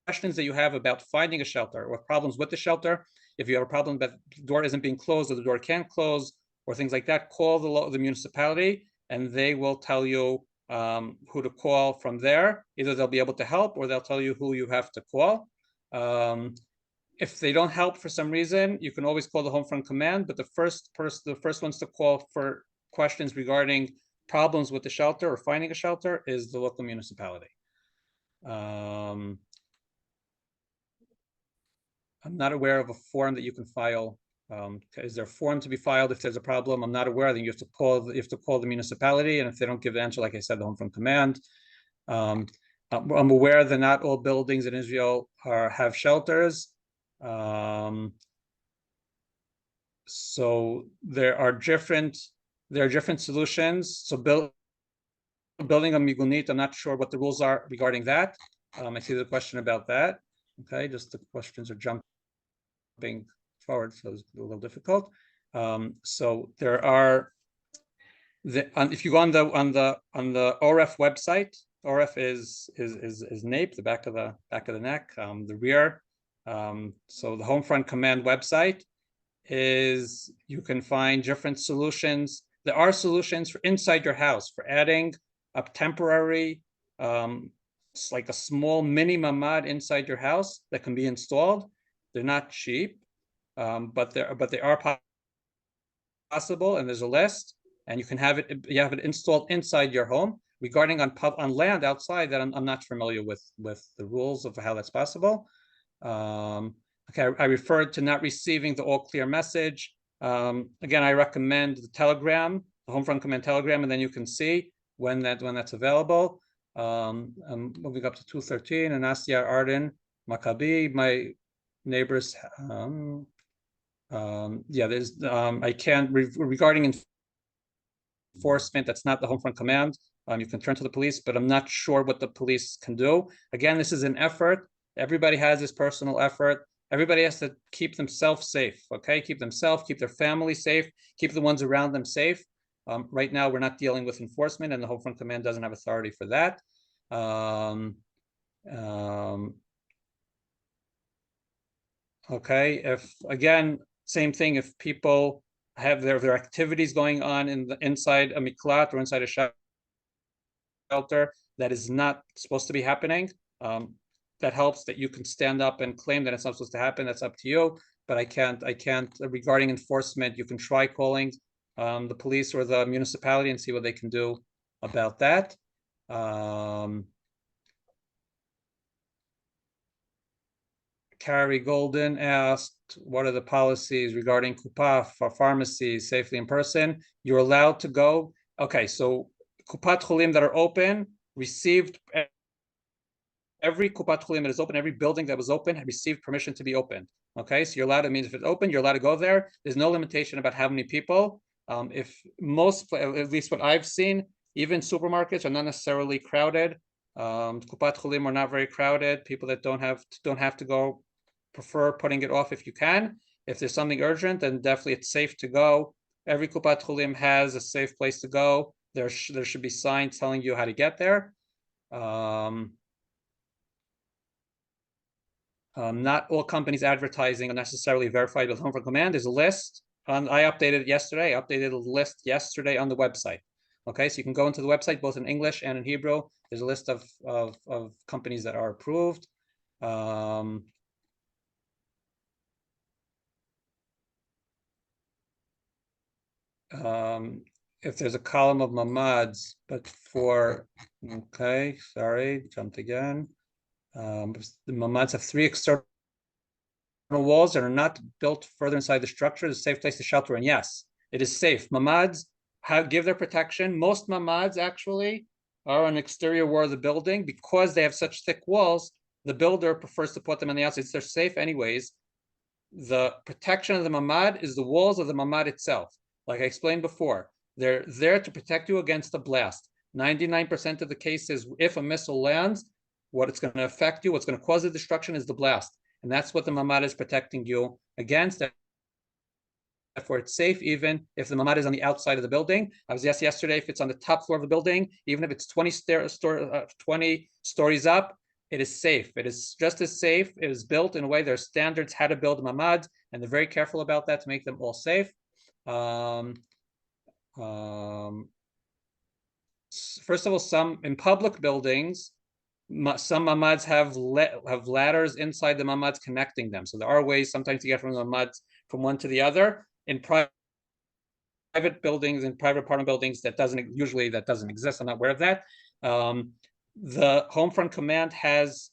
questions that you have about finding a shelter or problems with the shelter. If you have a problem that the door isn't being closed or the door can't close or things like that, call the municipality, and they will tell you who to call from there. Either they'll be able to help or they'll tell you who you have to call. If they don't help for some reason, you can always call the home front command, but the first ones to call for questions regarding problems with the shelter or finding a shelter is the local municipality. I'm not aware of a form that you can file. Is there a form to be filed if there's a problem? I'm not aware. Then you have to call the municipality, and if they don't give the answer, like I said, the home front command. I'm aware that not all buildings in Israel have shelters. So there are different solutions. So building a migunit, I'm not sure what the rules are regarding that. I see the question about that. Okay, just the questions are jumping forward, so it's a little difficult. So there are if you go on the Oref website, Oref is nape, the back of the neck, the rear. So the home front command website is, you can find different solutions. There are solutions for inside your house for adding a temporary, it's like a small mini mamad inside your house that can be installed. They're not cheap, but they are possible, and there's a list, and you have it installed inside your home. Regarding on land outside, that I'm not familiar with the rules of how that's possible. Okay, I referred to not receiving the all clear message. Again, I recommend the Telegram, the home front command Telegram, and then you can see when that's available. I'm moving up to 213, and Asya Arden Maccabi, my neighbors. Yeah, there's I can't regarding enforcement. That's not the home front command. You can turn to the police, but I'm not sure what the police can do. Again, this is an effort. Everybody has this personal effort. Everybody has to keep themselves safe. Okay, keep themselves, keep their family safe, keep the ones around them safe. Right now, we're not dealing with enforcement, and the home front command doesn't have authority for that. Okay, if again, same thing. If people have their activities going on inside a miklat or inside a shelter that is not supposed to be happening, that helps that you can stand up and claim that it's not supposed to happen. That's up to you. But I can't. Regarding enforcement, you can try calling the police or the municipality and see what they can do about that. Carrie Golden asked, what are the policies regarding Kupa for pharmacies safely in person? You're allowed to go. Okay, so Kupat Cholim that are open received, every Kupat Cholim that is open, every building that was open had received permission to be open. Okay, so you're allowed, it means if it's open, you're allowed to go there. There's no limitation about how many people. If most, at least what I've seen, even supermarkets are not necessarily crowded. Kupat Cholim are not very crowded. People that don't have to go prefer putting it off if you can. If there's something urgent, then definitely it's safe to go. Every Kupat Cholim has a safe place to go. There should be signs telling you how to get there. Not all companies advertising are necessarily verified with home front command. There's a list. I updated it yesterday. I updated the list yesterday on the website. Okay, so you can go into the website both in English and in Hebrew. There's a list of companies that are approved. If there's a column of mamads, but for, okay, sorry, jumped again. The mamads have 3 external walls that are not built further inside the structure. It's a safe place to shelter. And yes, it is safe. Mamads give their protection. Most mamads actually are on the exterior wall of the building because they have such thick walls. The builder prefers to put them on the outside. They're safe anyways. The protection of the mamad is the walls of the mamad itself. Like I explained before, they're there to protect you against a blast. 99% of the cases, if a missile lands, what it's going to affect you, what's going to cause the destruction is the blast. And that's what the mamad is protecting you against. Therefore, it's safe even if the mamad is on the outside of the building. I was asked yesterday if it's on the top floor of the building, even if it's 20 stories up, it is safe. It is just as safe. It is built in a way, there are standards how to build mamads, and they're very careful about that to make them all safe. First of all, some in public buildings, some mamads have ladders inside the mamads connecting them. So there are ways sometimes to get from the mamads from one to the other. In private buildings, in private apartment buildings, that doesn't exist. I'm not aware of that. The home front command has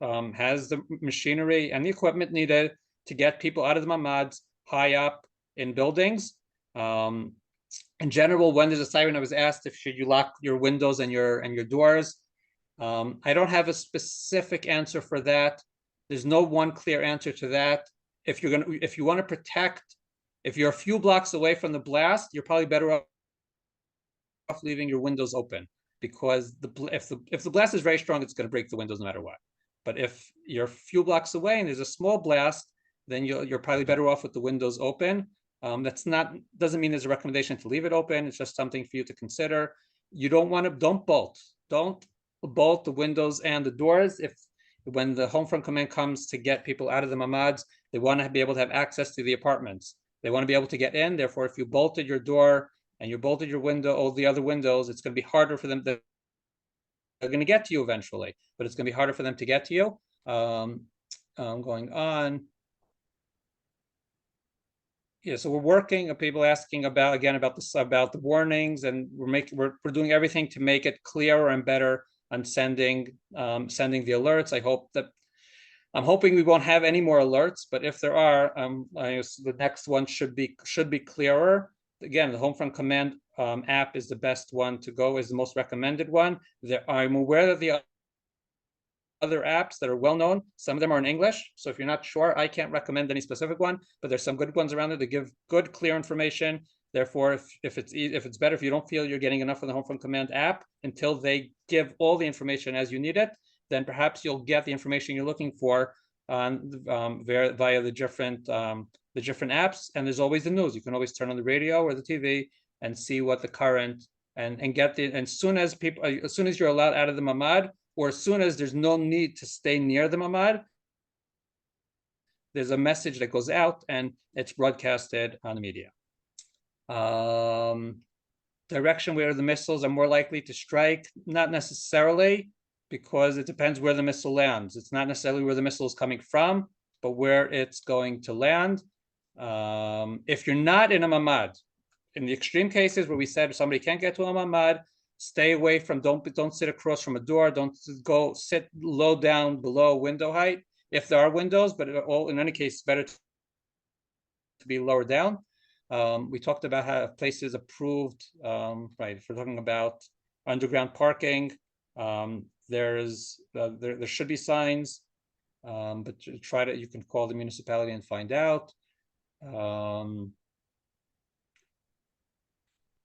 the machinery and the equipment needed to get people out of the mamads high up in buildings. In general, when there's a siren, I was asked if should you lock your windows and your doors. I don't have a specific answer for that. There's no one clear answer to that. If you want to protect, if you're a few blocks away from the blast, you're probably better off leaving your windows open, because if the blast is very strong, it's going to break the windows no matter what. But if you're a few blocks away and there's a small blast, then you're probably better off with the windows open. Doesn't mean there's a recommendation to leave it open. It's just something for you to consider. You don't bolt the windows and the doors. When the home front command comes to get people out of the mamads, they want to be able to have access to the apartments. They want to be able to get in. Therefore, if you bolted your door and you bolted your window, all the other windows, it's going to be harder for them. They're going to get to you eventually, but it's going to be harder for them to get to you. Going on. Yeah, so we're working. People asking about the warnings, and we're doing everything to make it clearer and better on sending the alerts. I'm hoping we won't have any more alerts, but if there are, the next one should be clearer. Again, the home front command app is the best one to go, is the most recommended one. I'm aware that the other apps that are well known, some of them are in English, so if you're not sure, I can't recommend any specific one, but there's some good ones around there that give good, clear information. Therefore, if it's better, if you don't feel you're getting enough of the home front command app until they give all the information as you need it, then perhaps you'll get the information you're looking for via the different apps. And there's always the news. You can always turn on the radio or the TV and see what the current and get the. And as soon as you're allowed out of the mamad, or as soon as there's no need to stay near the mamad, there's a message that goes out and it's broadcasted on the media. Direction where the missiles are more likely to strike, not necessarily, because it depends where the missile lands. It's not necessarily where the missile is coming from, but where it's going to land. If you're not in a mamad, in the extreme cases where we said somebody can't get to a mamad, stay away from, don't sit across from a door, don't go sit low down below window height if there are windows, but in any case, it's better to be lower down. We talked about how places approved, right? If we're talking about underground parking, there should be signs, but you can call the municipality and find out.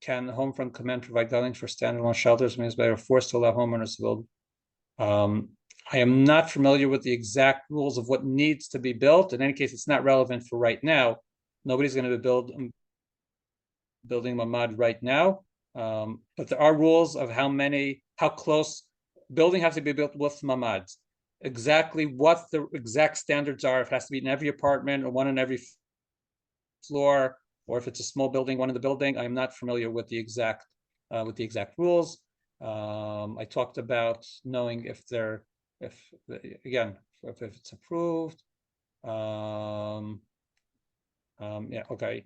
Can the home front command provide guidelines for standalone shelters? Means they are forced to allow homeowners to build. I am not familiar with the exact rules of what needs to be built. In any case, it's not relevant for right now. Nobody's going to be building mamad right now, but there are rules of how close building has to be built with mamads. Exactly what the exact standards are, if it has to be in every apartment or one in every floor, or if it's a small building, one in the building. I'm not familiar with the exact rules. I talked about knowing if it's approved. Yeah, okay.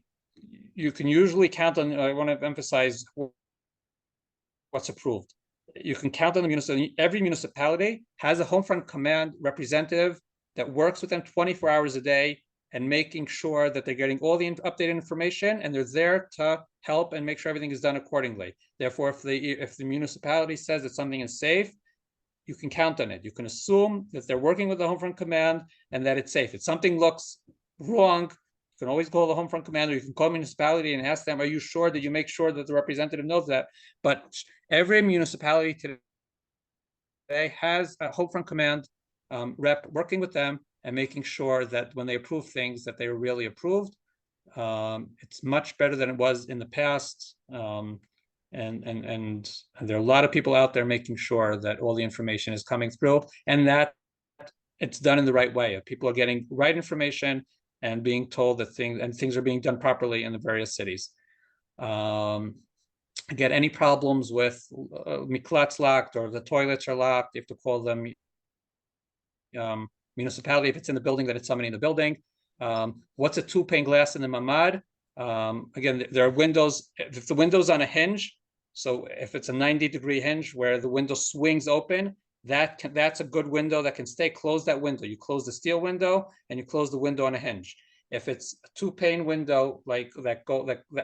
You can usually count on, I want to emphasize what's approved. You can count on the municipality. Every municipality has a home front command representative that works with them 24 hours a day and making sure that they're getting all the updated information, and they're there to help and make sure everything is done accordingly. Therefore, if the municipality says that something is safe, you can count on it. You can assume that they're working with the home front command and that it's safe. If something looks wrong, you can always call the home front commander. You can call the municipality and ask them, are you sure? Did you make sure that the representative knows that? But every municipality today has a home front command rep working with them and making sure that when they approve things, that they are really approved. It's much better than it was in the past. And there are a lot of people out there making sure that all the information is coming through and that it's done in the right way. People are getting right information and being told that things are being done properly in the various cities. Get any problems with miklat's locked or the toilets are locked, you have to call them municipality. If it's in the building, that it's somebody in the building. What's a 2-pane glass in the mamad? Again, there are windows. If the window's on a hinge, so if it's a 90-degree hinge where the window swings open, that's a good window that can stay closed. That window, you close the steel window and you close the window on a hinge. If it's a 2-pane window like that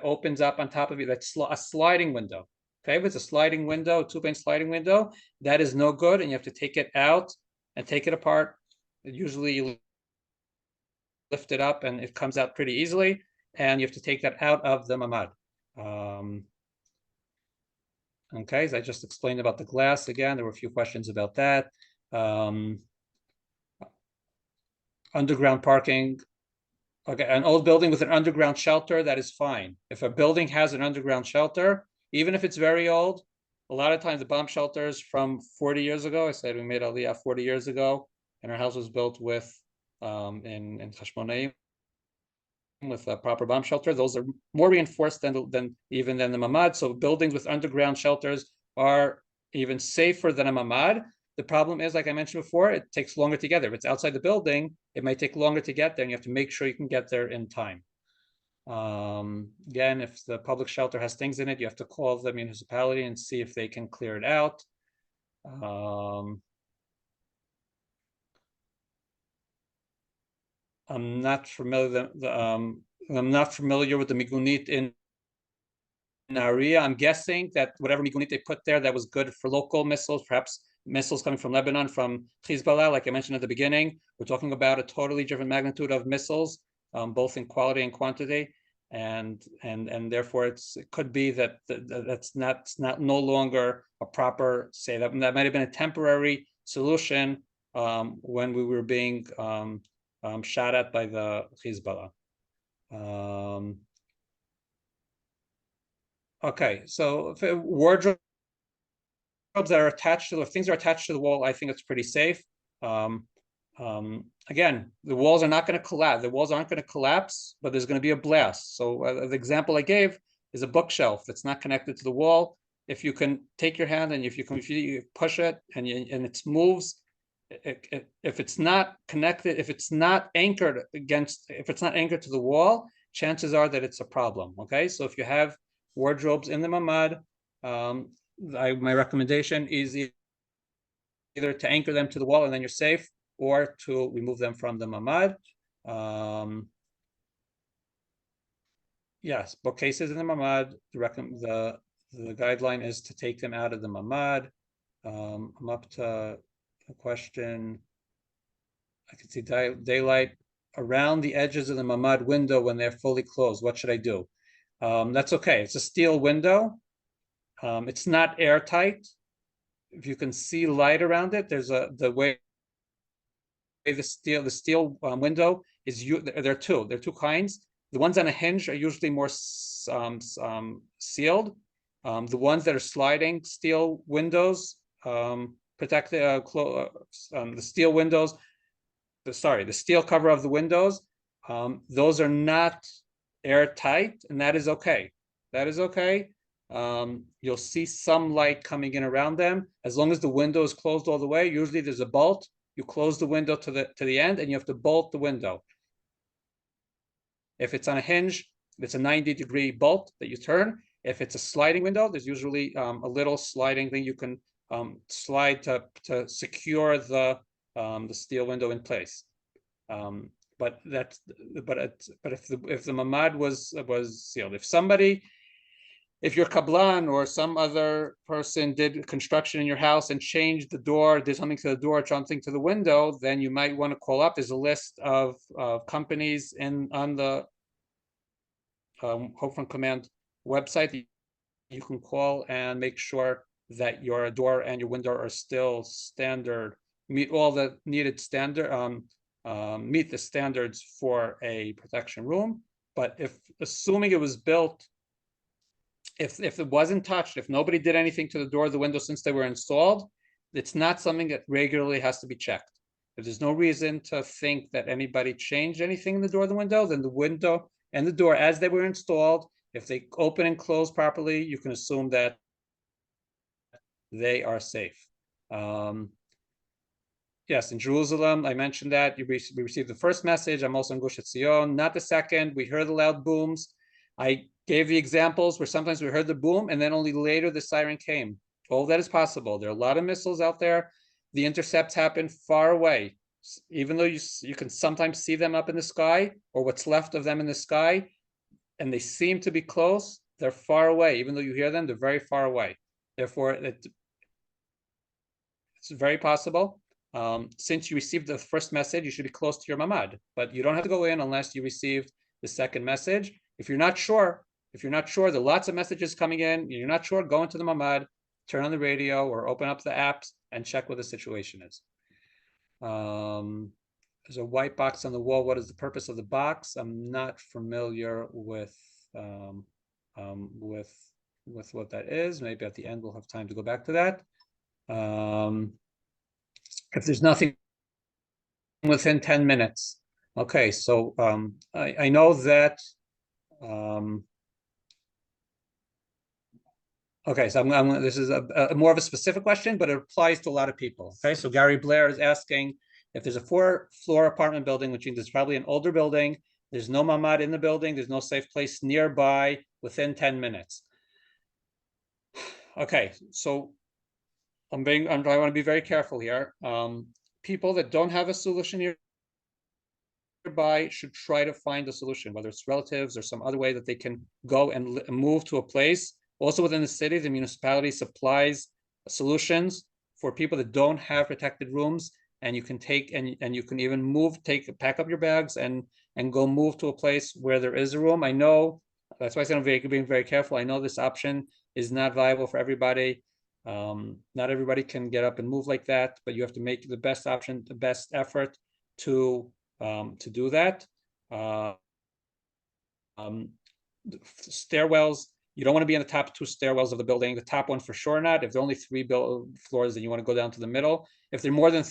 opens up on top of you, that's a sliding window. Okay, if it's a sliding window, 2-pane sliding window, that is no good, and you have to take it out and take it apart. Usually you lift it up and it comes out pretty easily, and you have to take that out of the mamad. Okay, as I just explained about the glass again, there were a few questions about that. Underground parking. Okay, an old building with an underground shelter, that is fine. If a building has an underground shelter, even if it's very old, a lot of times the bomb shelters from 40 years ago, I said we made Aliyah 40 years ago, and our house was built with, in Chashmonaim, with a proper bomb shelter. Those are more reinforced than the mamad. So buildings with underground shelters are even safer than a mamad. The problem is, like I mentioned before, it takes longer to get there. If it's outside the building, it might take longer to get there, and you have to make sure you can get there in time. Again, if the public shelter has things in it, you have to call the municipality and see if they can clear it out. I'm not familiar with the migunit in Nahariya. I'm guessing that whatever migunit they put there that was good for local missiles, perhaps missiles coming from Lebanon, from Hezbollah, like I mentioned at the beginning. We're talking about a totally different magnitude of missiles, both in quality and quantity, and therefore it could be that that's not no longer a proper, say that might have been a temporary solution when we were being shot at by the Hezbollah. Okay, so wardrobes that are attached to, if things are attached to the wall, I think it's pretty safe. Again, the walls are not going to collapse. The walls aren't going to collapse, but there's going to be a blast. So the example I gave is a bookshelf that's not connected to the wall. If you can take your hand and if you push it and it moves, if it's not connected, if it's not anchored to the wall, chances are that it's a problem. Okay, so if you have wardrobes in the mamad, my recommendation is either to anchor them to the wall and then you're safe, or to remove them from the mamad. Yes, bookcases in the mamad, the guideline is to take them out of the mamad. I'm up to a question. I can see daylight around the edges of the mamad window when they're fully closed. What should I do? That's okay. It's a steel window. It's not airtight. If you can see light around it, there's the way the steel window is. There are two kinds. The ones on a hinge are usually more sealed. The ones that are sliding steel windows, protected the steel windows. The steel cover of the windows. Those are not airtight, and that is okay. That is okay. You'll see some light coming in around them as long as the window is closed all the way. Usually there's a bolt. You close the window to the end, and you have to bolt the window. If it's on a hinge, it's a 90-degree bolt that you turn. If it's a sliding window, there's usually a little sliding thing you can slide to secure the steel window in place. But if the mamad was sealed, if your kablan or some other person did construction in your house and changed the door, did something to the door, something to the window, then you might want to call up. There's a list of companies on the Hope from Command website that you can call and make sure that your door and your window are still standard, meet all the needed standard, meet the standards for a protection room. But assuming it was built, if it wasn't touched, if nobody did anything to the door or the window since they were installed, it's not something that regularly has to be checked. If there's no reason to think that anybody changed anything in the door or the window, then the window and the door as they were installed, if they open and close properly, you can assume that they are safe. Yes, in Jerusalem, I mentioned that we received the first message. I'm also in Gush Etzion, not the second. We heard the loud booms. I gave the examples where sometimes we heard the boom and then only later the siren came. All that is possible. There are a lot of missiles out there. The intercepts happen far away. Even though you can sometimes see them up in the sky or what's left of them in the sky, and they seem to be close, they're far away. Even though you hear them, they're very far away. Therefore, it's very possible. Since you received the first message, you should be close to your mamad, but you don't have to go in unless you received the second message. If you're not sure, there are lots of messages coming in, you're not sure, go into the mamad, turn on the radio or open up the apps and check what the situation is. There's a white box on the wall. What is the purpose of the box? I'm not familiar with what that is. Maybe at the end we'll have time to go back to that. If there's nothing within 10 minutes. Okay, so I know that okay, so this is a more of a specific question, but it applies to a lot of people. Okay, so Gary Blair is asking if there's a 4-floor apartment building, which means it's probably an older building. There's no mamad in the building. There's no safe place nearby within 10 minutes. Okay, so I want to be very careful here. People that don't have a solution nearby should try to find a solution, whether it's relatives or some other way that they can go and move to a place. Also within the city, the municipality supplies solutions for people that don't have protected rooms, and you can take and you can even pack up your bags and go move to a place where there is a room. I know, that's why I said I'm being very careful. I know this option is not viable for everybody. Not everybody can get up and move like that, but you have to make the best option, the best effort to do that. Stairwells, you don't want to be in the top 2 stairwells of the building. The top one for sure not. If there are only 3 floors, then you want to go down to the middle. If they're more than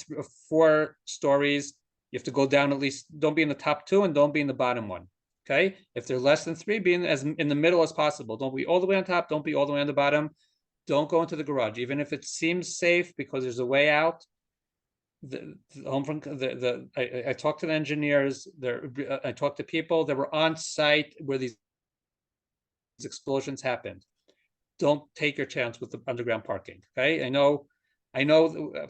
4 stories, you have to go down at least. Don't be in the top 2 and don't be in the bottom one. Okay. If they're less than 3, be in the middle as possible. Don't be all the way on top. Don't be all the way on the bottom. Don't go into the garage, even if it seems safe because there's a way out. I talked to the engineers. I talked to people that were on site where these explosions happened. Don't take your chance with the underground parking. Okay, I know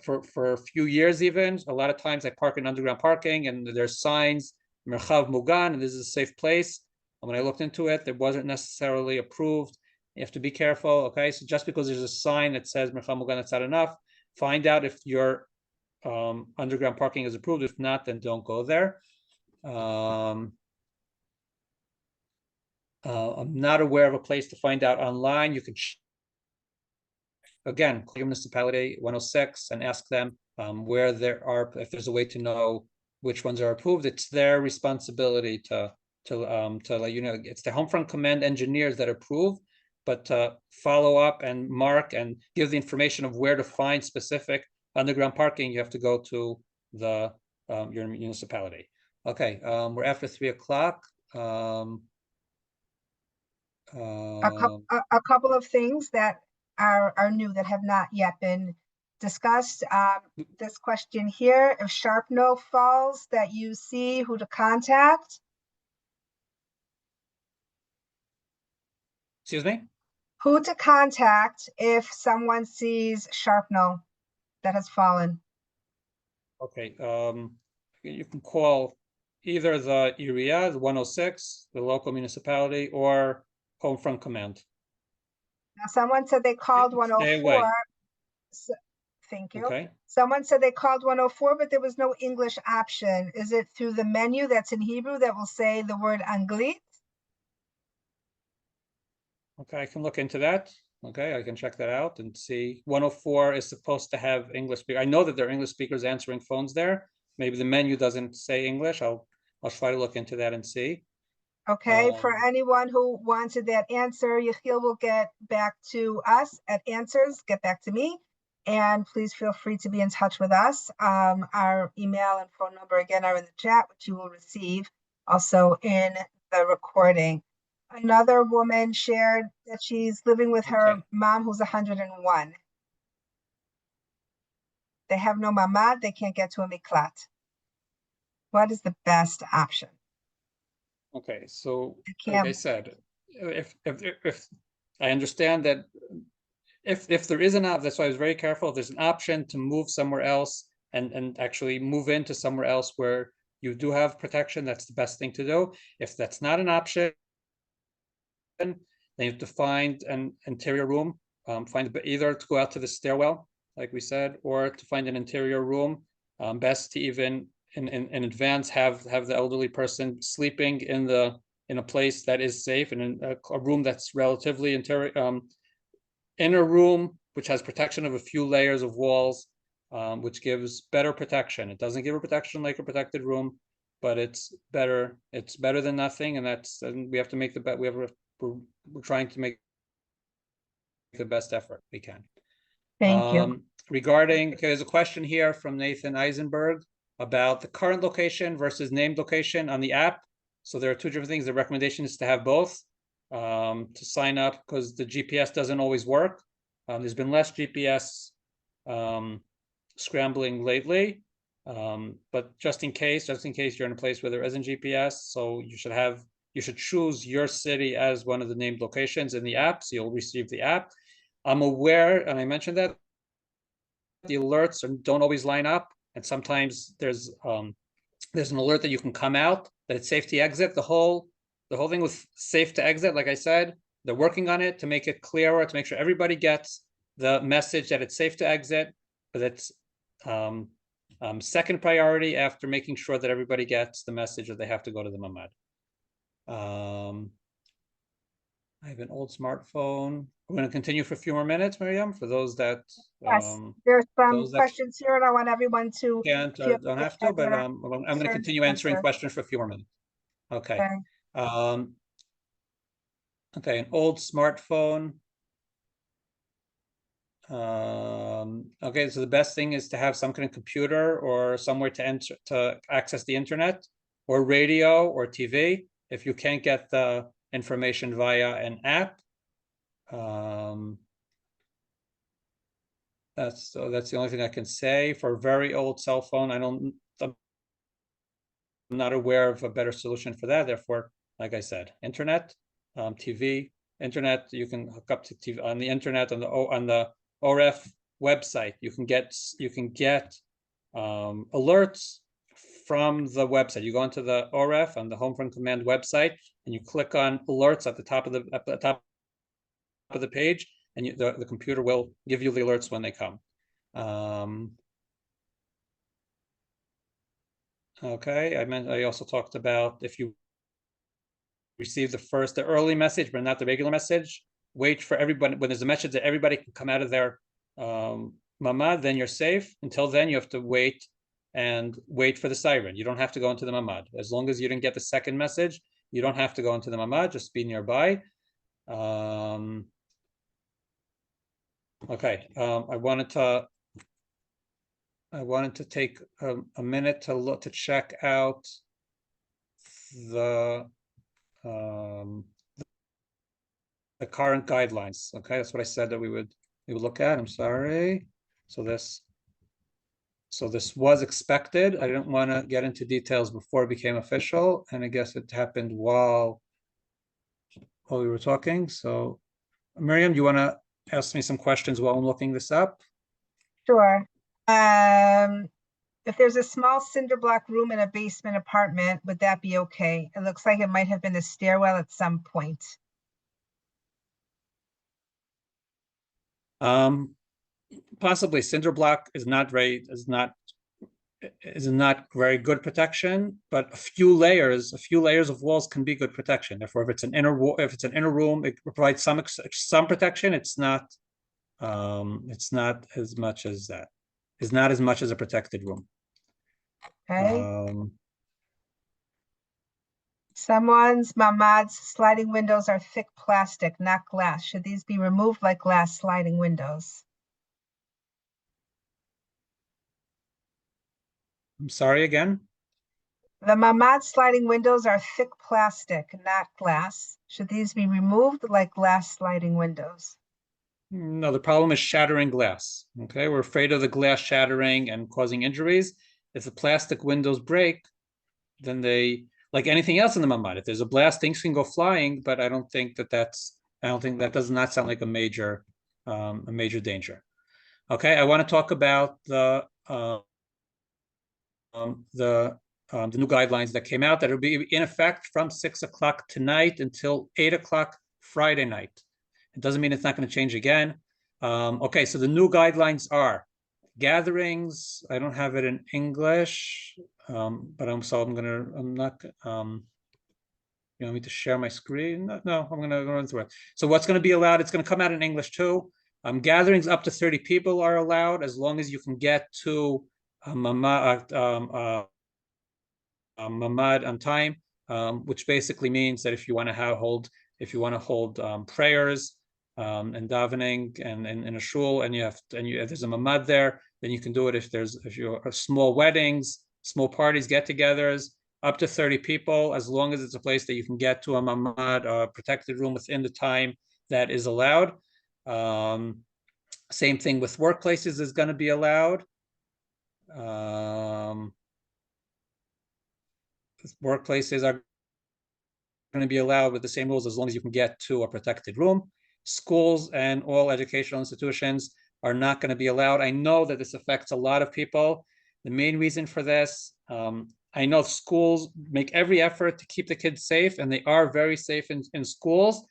for a few years, even a lot of times I park in underground parking and there's signs Merchav Mugan and this is a safe place. And when I looked into it, it wasn't necessarily approved. You have to be careful. Okay, so just because there's a sign that says Merchav Mugan, that's not enough. Find out if your underground parking is approved. If not, then don't go there. I'm not aware of a place to find out online. You can again call your municipality 106 and ask them where there are, if there's a way to know which ones are approved. It's their responsibility to let you know. It's the Homefront Command engineers that approve, but to follow up and mark and give the information of where to find specific underground parking, you have to go to the your municipality. Okay, we're after 3 o'clock. A couple of things that are new that have not yet been discussed. This question here, if sharpnel falls that you see, who to contact? Excuse me? Who to contact if someone sees sharpnel that has fallen? Okay, you can call either the area, the 106, the local municipality, or Homefront Command. Now, someone said they called 104. So, thank you. Okay. Someone said they called 104, but there was no English option. Is it through the menu that's in Hebrew that will say the word Anglit? Okay, I can look into that. Okay, I can check that out and see. 104 is supposed to have English speakers. I know that there are English speakers answering phones there. Maybe the menu doesn't say English. I'll try to look into that and see. Okay, for anyone who wanted that answer, Yechiel will get back to us at answers, get back to me, and please feel free to be in touch with us. Our email and phone number again are in the chat, which you will receive also in the recording. Another woman shared that she's living with her mom who's 101. They have no mamad, they can't get to a miklat. What is the best option? Okay, so like I said, if I understand that if there is an option, that's why I was very careful. If there's an option to move somewhere else and actually move into somewhere else where you do have protection, that's the best thing to do. If that's not an option, Then you have to find an interior room, find either to go out to the stairwell, like we said, or to find an interior room. Best to even in advance have the elderly person sleeping in a place that is safe, and in a room that's relatively inner room, which has protection of a few layers of walls, which gives better protection. It doesn't give a protection like a protected room, but it's better. It's better than nothing, and we have to make the bet. We're trying to make the best effort we can. Thank you. Regarding, okay, there's a question here from Nathan Eisenberg about the current location versus named location on the app. So there are two different things. The recommendation is to have both, to sign up, because the GPS doesn't always work. There's been less GPS scrambling lately, but just in case you're in a place where there isn't GPS, so you should choose your city as one of the named locations in the app, so you'll receive the app. I'm aware, and I mentioned that the alerts don't always line up, and sometimes there's an alert that you can come out, that it's safe to exit. The whole thing with safe to exit, like I said, they're working on it to make it clearer, to make sure everybody gets the message that it's safe to exit, but it's second priority after making sure that everybody gets the message that they have to go to the mamad. I have an old smartphone. We're going to continue for a few more minutes, Miriam, for those that Yes, there's some those that questions here, and I want everyone to can't or don't have to, but I'm going to continue answering questions for a few more minutes. Okay. Okay, an old smartphone. Okay, so the best thing is to have some kind of computer or somewhere to access the internet, or radio or TV if you can't get the information via an app. That's the only thing I can say. For a very old cell phone, I'm not aware of a better solution for that. Therefore, like I said, internet, TV, internet. You can hook up to TV on the internet, on the ORF website. You can get alerts from the website. You go into the ORF on the Home Front Command website, and you click on alerts at the top of the page, and the computer will give you the alerts when they come. Okay, I also talked about if you receive the early message, but not the regular message, wait for everybody. When there's a message that everybody can come out of their mamad, then you're safe. Until then, you have to wait for the siren. You don't have to go into the mamad. As long as you didn't get the second message, you don't have to go into the mamad, just be nearby. Okay, I wanted to take a minute to check out the current guidelines. Okay, that's what I said that we would look at. I'm sorry. So this was expected. I didn't want to get into details before it became official, and I guess it happened while we were talking. So, Miriam, do you want to ask me some questions while I'm looking this up? Sure. If there's a small cinder block room in a basement apartment, would that be okay? It looks like it might have been a stairwell at some point. Possibly. Cinder block is not very good protection, but a few layers of walls can be good protection. Therefore, if it's an inner room, it provides some protection. It's not as much as that. It's not as much as a protected room. Okay. Someone's mamad's sliding windows are thick plastic, not glass. Should these be removed like glass sliding windows? I'm sorry again? The mamad sliding windows are thick plastic, not glass. Should these be removed like glass sliding windows? No, the problem is shattering glass. Okay, we're afraid of the glass shattering and causing injuries. If the plastic windows break, then like anything else in the mamad, if there's a blast, things can go flying. But I don't think that does not sound like a major danger. Okay, I want to talk about the new guidelines that came out that will be in effect from 6 o'clock tonight until 8 o'clock Friday night. It doesn't mean it's not going to change again. Okay, so the new guidelines are gatherings. I don't have it in English, but I'm not. You want me to share my screen? No, I'm going to run through it. So what's going to be allowed? It's going to come out in English too. Gatherings up to 30 people are allowed as long as you can get to mamad on time, which basically means that if you want to hold prayers and davening and in a shul, and there's a mamad there, then you can do it. If you're small weddings, small parties, get-togethers, up to 30 people, as long as it's a place that you can get to a mamad, a protected room within the time that is allowed. Same thing with workplaces is going to be allowed. Workplaces are going to be allowed with the same rules as long as you can get to a protected room. Schools and all educational institutions are not going to be allowed. I know that this affects a lot of people. The main reason for this, I know schools make every effort to keep the kids safe, and they are very safe in schools,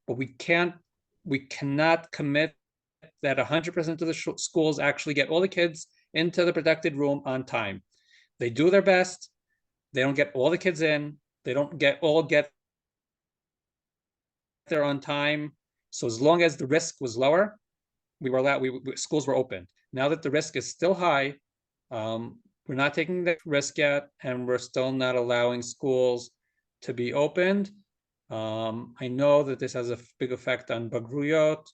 but we cannot commit that 100% of the schools actually get all the kids into the protected room on time. They do their best. They don't get all the kids in. They don't get there on time. So as long as the risk was lower, we were allowed. Schools were open. Now that the risk is still high, we're not taking the risk yet, and we're still not allowing schools to be opened. I know that this has a big effect on bagruyot.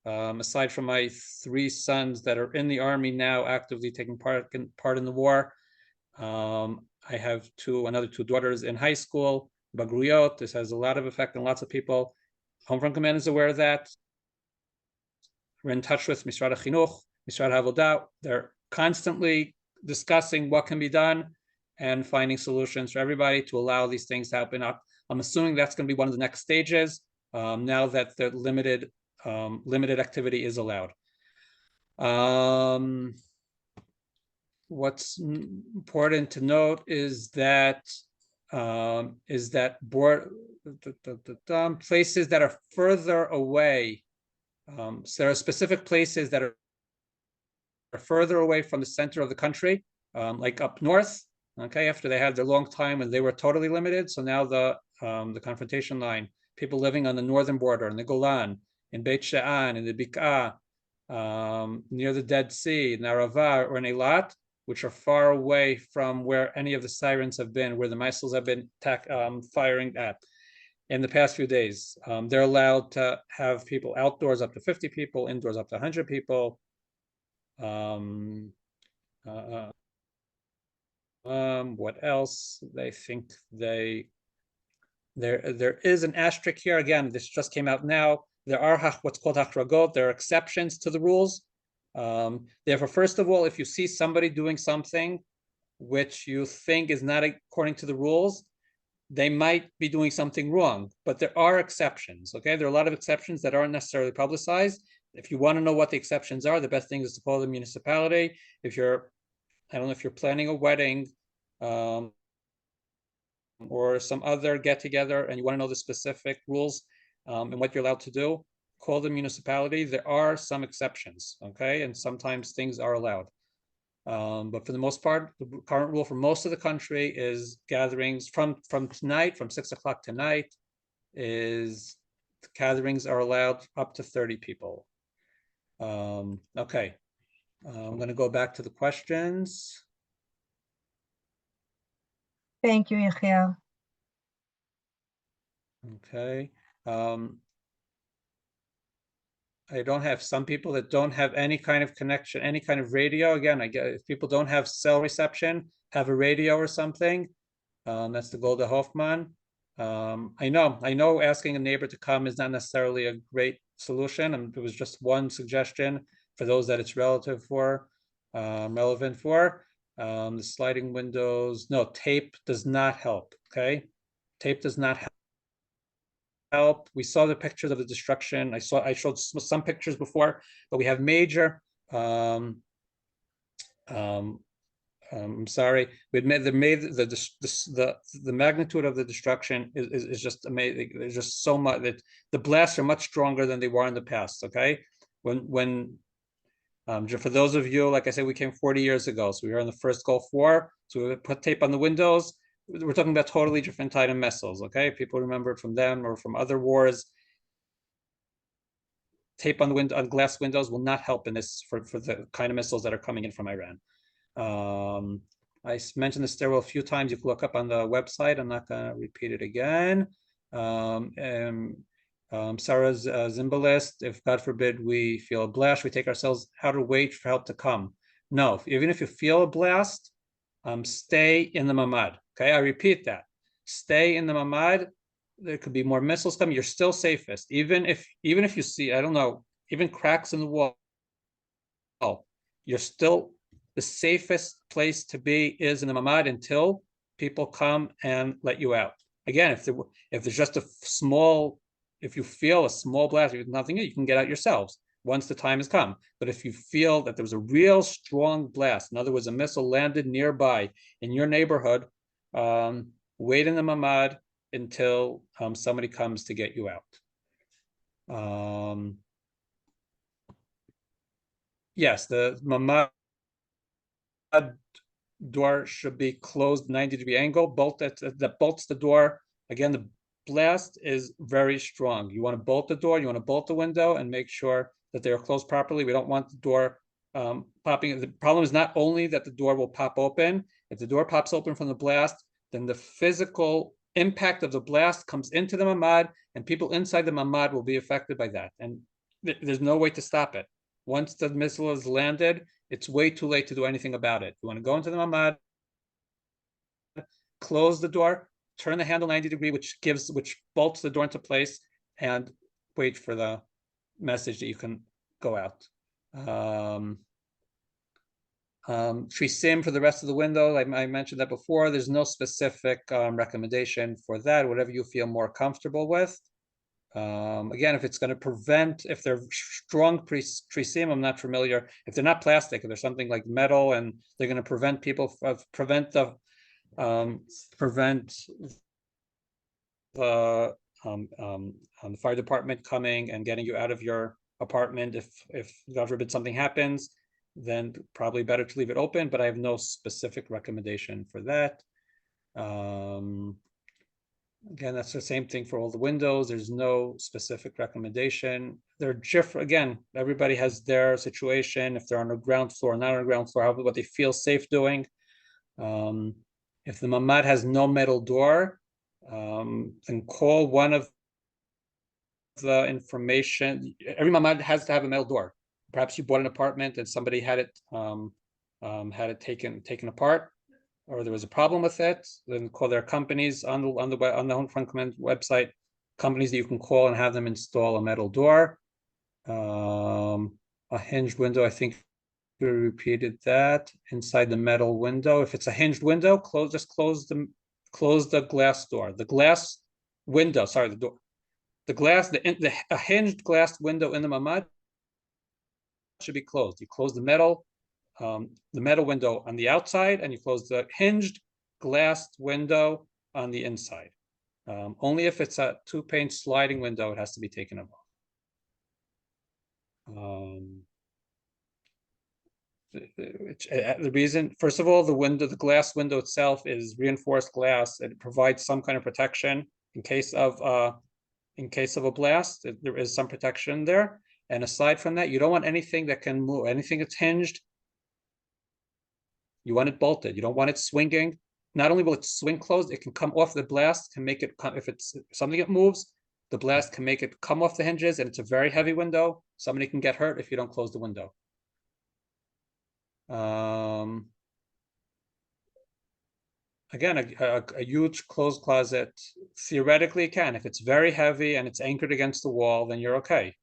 Aside from my 3 sons that are in the army now, actively taking part in the war, I have another 2 daughters in high school. Bagruyot. This has a lot of effect on lots of people. Homefront Command is aware of that. We're in touch with Mishrad HaChinuch, Mishrad HaAvodah. They're constantly discussing what can be done and finding solutions for everybody to allow these things to happen. I'm assuming that's going to be one of the next stages now that the limited activity is allowed. What's important to note is that places that are further away. So there are specific places that are further away from the center of the country, like up north. Okay, after they had their long time and they were totally limited, so now the confrontation line, people living on the northern border in the Golan, in Beit She'an, in the Bik'ah, near the Dead Sea, in Arava, or in Eilat, which are far away from where any of the sirens have been, where the missiles have been firing at in the past few days. They're allowed to have people outdoors up to 50 people, indoors up to 100 people. What else? They think there is an asterisk here. Again, this just came out now. There are what's called hachragot. There are exceptions to the rules. Therefore, first of all, if you see somebody doing something which you think is not according to the rules, they might be doing something wrong, but there are exceptions. Okay, there are a lot of exceptions that aren't necessarily publicized. If you want to know what the exceptions are, the best thing is to call the municipality. If you're, I don't know, if you're planning a wedding or some other get-together and you want to know the specific rules and what you're allowed to do, call the municipality. There are some exceptions, okay, and sometimes things are allowed. But for the most part, the current rule for most of the country is gatherings from tonight, from 6 o'clock tonight, is gatherings are allowed up to 30 people. Okay, I'm going to go back to the questions. Thank you, Yechiel. Okay. I don't have some people that don't have any kind of connection, any kind of radio. Again, I get if people don't have cell reception, have a radio or something. That's the Golda Hoffman. I know asking a neighbor to come is not necessarily a great solution. And it was just one suggestion for those that it's relevant for. The sliding windows, no, tape does not help. Okay, tape does not help. We saw the pictures of the destruction. I showed some pictures before, but we have major I'm sorry. The magnitude of the destruction is just amazing. There's just so much that the blasts are much stronger than they were in the past. Okay, for those of you, like I said, we came 40 years ago, so we were in the first Gulf War. So we put tape on the windows. We're talking about totally different type of missiles. Okay, people remember it from them or from other wars. Tape on the window on glass windows will not help in this for the kind of missiles that are coming in from Iran. I mentioned the stairwell a few times. You can look up on the website. I'm not going to repeat it again. Sarah's Zimbalist, if God forbid we feel a blast, we take ourselves how to wait for help to come. No, even if you feel a blast, stay in the mamad. Okay, I repeat that. Stay in the mamad. There could be more missiles coming. You're still safest. Even if you see, I don't know, even cracks in the wall, you're still the safest place to be is in the mamad until people come and let you out. Again, if there's just a small, if you feel a small blast, there's nothing, you can get out yourselves once the time has come. But if you feel that there was a real strong blast, in other words, a missile landed nearby in your neighborhood, wait in the mamad until somebody comes to get you out. Yes, the mamad door should be closed 90-degree angle, bolt that bolts the door. Again, the blast is very strong. You want to bolt the door, you want to bolt the window and make sure that they are closed properly. We don't want the door popping. The problem is not only that the door will pop open. If the door pops open from the blast, then the physical impact of the blast comes into the mamad and people inside the mamad will be affected by that. And there's no way to stop it. Once the missile is landed, it's way too late to do anything about it. You want to go into the mamad, close the door, turn the handle 90-degree, which bolts the door into place, and wait for the message that you can go out. Trisim for the rest of the window, I mentioned that before. There's no specific recommendation for that. Whatever you feel more comfortable with. Again, if it's going to prevent, if they're strong trisim, I'm not familiar. If they're not plastic, if they're something like metal, and they're going to prevent people prevent the fire department coming and getting you out of your apartment. If God forbid something happens, then probably better to leave it open. But I have no specific recommendation for that. Again, that's the same thing for all the windows. There's no specific recommendation. They're different. Again, everybody has their situation. If they're on the ground floor, not on the ground floor, what they feel safe doing. If the mamad has no metal door, then call one of the information. Every mamad has to have a metal door. Perhaps you bought an apartment and somebody had it taken apart, or there was a problem with it. Then call their companies on the Home Front Command website, companies that you can call and have them install a metal door. A hinged window, I think we repeated that. Inside the metal window, if it's a hinged window, close the glass door. The glass window, sorry, the door. A hinged glass window in the mamad should be closed. You close the metal window on the outside, and you close the hinged glass window on the inside. Only if it's a 2-pane sliding window, it has to be taken off. The reason, first of all, the glass window itself is reinforced glass. It provides some kind of protection in case of a blast. There is some protection there. And aside from that, you don't want anything that can move, anything that's hinged. You want it bolted. You don't want it swinging. Not only will it swing closed, it can come off the blast, can make it come, if it's something that moves, the blast can make it come off the hinges, and it's a very heavy window. Somebody can get hurt if you don't close the window. Again, a huge closed closet, theoretically can. If it's very heavy and it's anchored against the wall, then you're okay.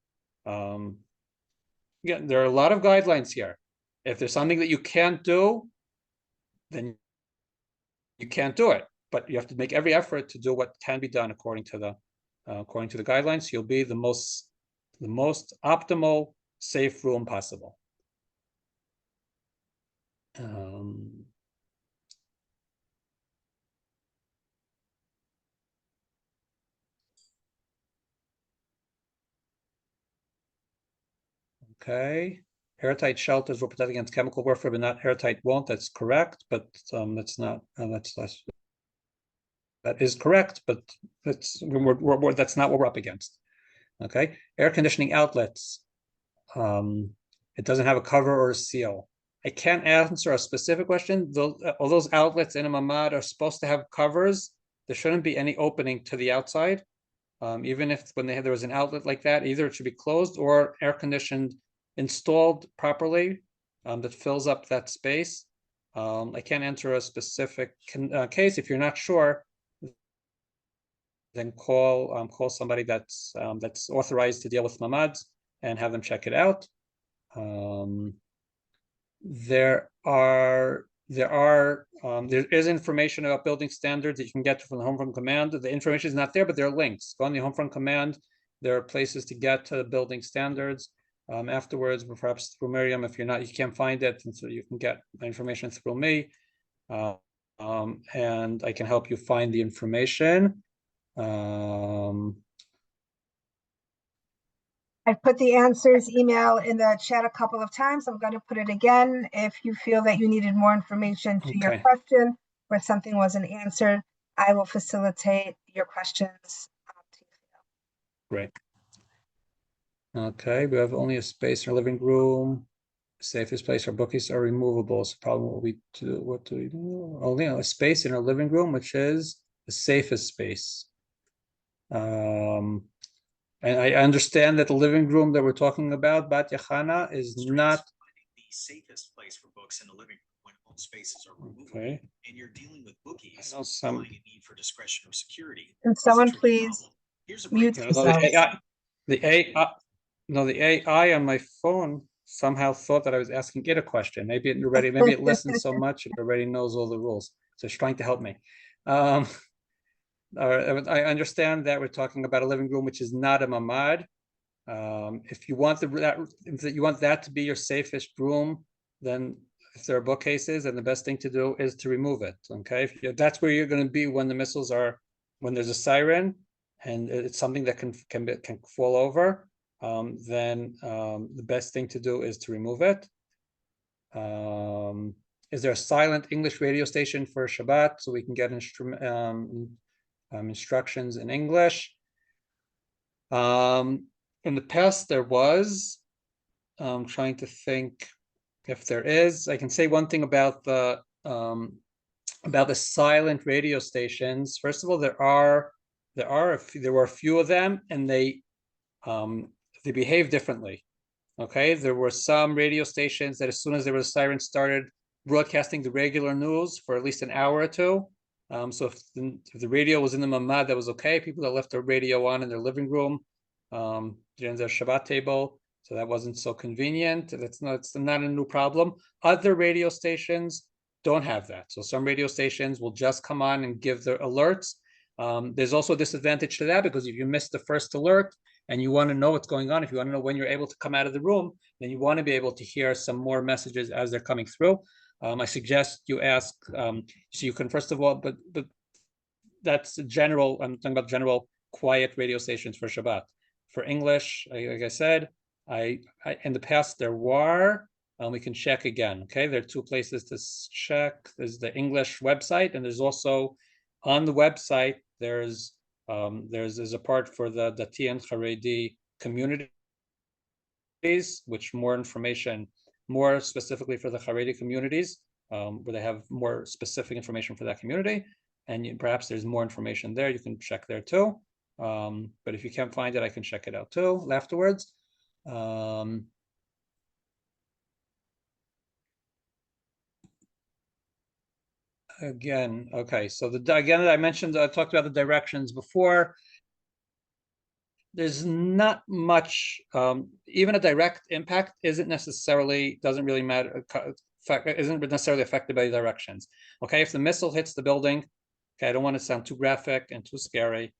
Again, there are a lot of guidelines here. If there's something that you can't do, then you can't do it. But you have to make every effort to do what can be done according to the guidelines. You'll be the most optimal safe room possible. Okay. Airtight shelters will protect against chemical warfare, but not airtight won't. That's correct, but that's not. That is correct, but that's that's not what we're up against. Okay. Air conditioning outlets. It doesn't have a cover or a seal. I can't answer a specific question. All those outlets in a mamad are supposed to have covers. There shouldn't be any opening to the outside. Even if when there was an outlet like that, either it should be closed or air conditioned, installed properly, that fills up that space. I can't answer a specific case. If you're not sure, then call somebody that's authorized to deal with mamads and have them check it out. There is information about building standards that you can get from the Home Front Command. The information is not there, but there are links. Go on the Home Front Command. There are places to get to the building standards. Afterwards, perhaps through Miriam, if you can't find it, and so you can get information through me, and I can help you find the information. I've put the answers email in the chat a couple of times. I'm going to put it again. If you feel that you needed more information to your question or something wasn't answered, I will facilitate your questions to you. Great. Okay, we have only a space in our living room. Safest place, our bookcases are removable. So problem what we do, what do we do? Only a space in our living room, which is the safest space. And I understand that the living room that we're talking about, Bat Yachana, is not the safest place for books in the living room when all spaces are removable. Okay. And you're dealing with bookies, some implying a need for discretion or security. Can someone please mute themselves? The AI on my phone somehow thought that I was asking it a question. Maybe it listens so much it already knows all the rules. So it's trying to help me. I understand that we're talking about a living room which is not a mamad. If you want that to be your safest room, then if there are bookcases, then the best thing to do is to remove it. Okay, if that's where you're going to be when the missiles are, when there's a siren, and it's something that can fall over, then the best thing to do is to remove it. Is there a silent English radio station for Shabbat so we can get instructions in English? In the past, there was. I'm trying to think if there is. I can say one thing about the silent radio stations. First of all, there were a few of them, and they behave differently. Okay, there were some radio stations that as soon as there was a siren started broadcasting the regular news for at least an hour or two. So if the radio was in the mamad, that was okay. People that left their radio on in their living room during their Shabbat table, so that wasn't so convenient. It's not a new problem. Other radio stations don't have that. So some radio stations will just come on and give their alerts. There's also a disadvantage to that, because if you miss the first alert and you want to know what's going on, if you want to know when you're able to come out of the room, then you want to be able to hear some more messages as they're coming through. I suggest you ask, so you can first of all, but that's general. I'm talking about general quiet radio stations for Shabbat. For English, like I said, I in the past there were. We can check again. Okay, there are two places to check. There's the English website, and there's also on the website there's a part for the Dati and Haredi communities, which more information, more specifically for the Haredi communities, where they have more specific information for that community, and perhaps there's more information there. You can check there too. But if you can't find it, I can check it out too afterwards. Again, okay, so again, I talked about the directions before. There's not much, even a direct impact doesn't necessarily affected by the directions. Okay, if the missile hits the building, okay, I don't want to sound too graphic and too scary,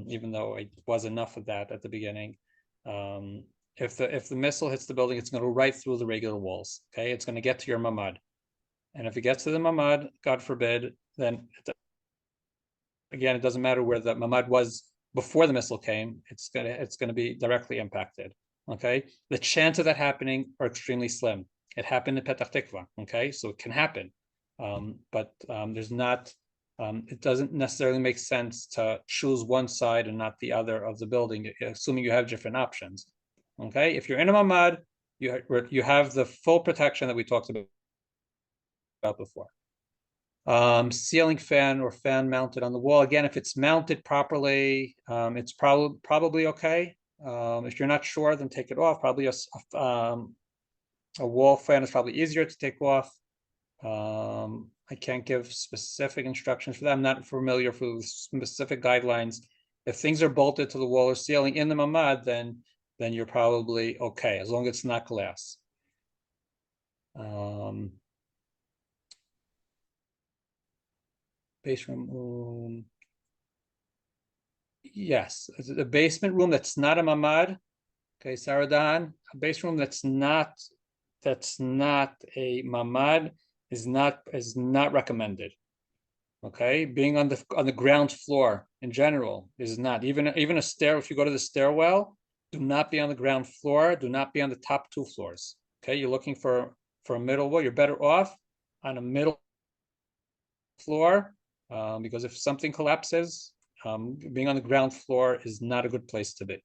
even though it was enough of that at the beginning. If the missile hits the building, it's going to go right through the regular walls. Okay, it's going to get to your mamad. And if it gets to the mamad, God forbid, then again, it doesn't matter where the mamad was before the missile came. It's gonna be directly impacted. okay? The chance of that happening are extremely slim. It happened in Petach Tikva, okay? So it can happen, but there's not, it doesn't necessarily make sense to choose one side and not the other of the building, assuming you have different options, okay? If you're in a mamad, you have the full protection that we talked about before. Ceiling fan or fan mounted on the wall. Again, if it's mounted properly, it's probably okay. If you're not sure, then take it off. Probably a wall fan is probably easier to take off. I can't give specific instructions for that. I'm not familiar with specific guidelines. If things are bolted to the wall or ceiling in the mamad, then you're probably okay, as long as it's not glass. Basement room. Yes, a basement room that's not a mamad. Okay, Saradan, a base room that's not a mamad is not recommended. Okay, being on the ground floor in general is not, even a stair. If you go to the stairwell, do not be on the ground floor. Do not be on the top two floors. Okay, you're looking for a middle wall. You're better off on a middle floor, because if something collapses, being on the ground floor is not a good place to be.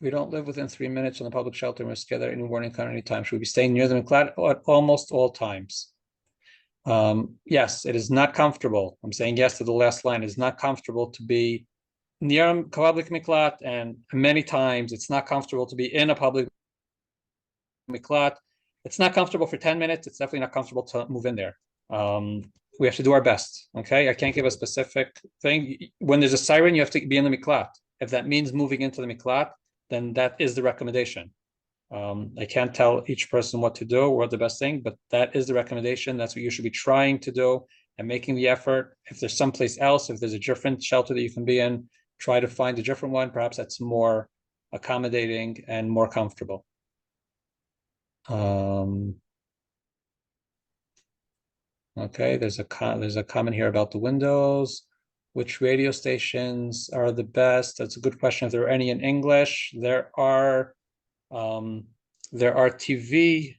We don't live within 3 minutes on the public shelter and we're scared that any warning at any time. Should we be staying near the miklat at almost all times? Yes, it is not comfortable. I'm saying yes to the last line. It is not comfortable to be near a public miklat, and many times it's not comfortable to be in a public miklat. It's not comfortable for 10 minutes. It's definitely not comfortable to move in there. We have to do our best, okay? I can't give a specific thing. When there's a siren, you have to be in the miklat. If that means moving into the miklat, then that is the recommendation. I can't tell each person what to do or what the best thing, but that is the recommendation. That's what you should be trying to do and making the effort. If there's someplace else, if there's a different shelter that you can be in, try to find a different one. Perhaps that's more accommodating and more comfortable. Okay, there's a comment here about the windows. Which radio stations are the best? That's a good question. If there are any in English, there are TV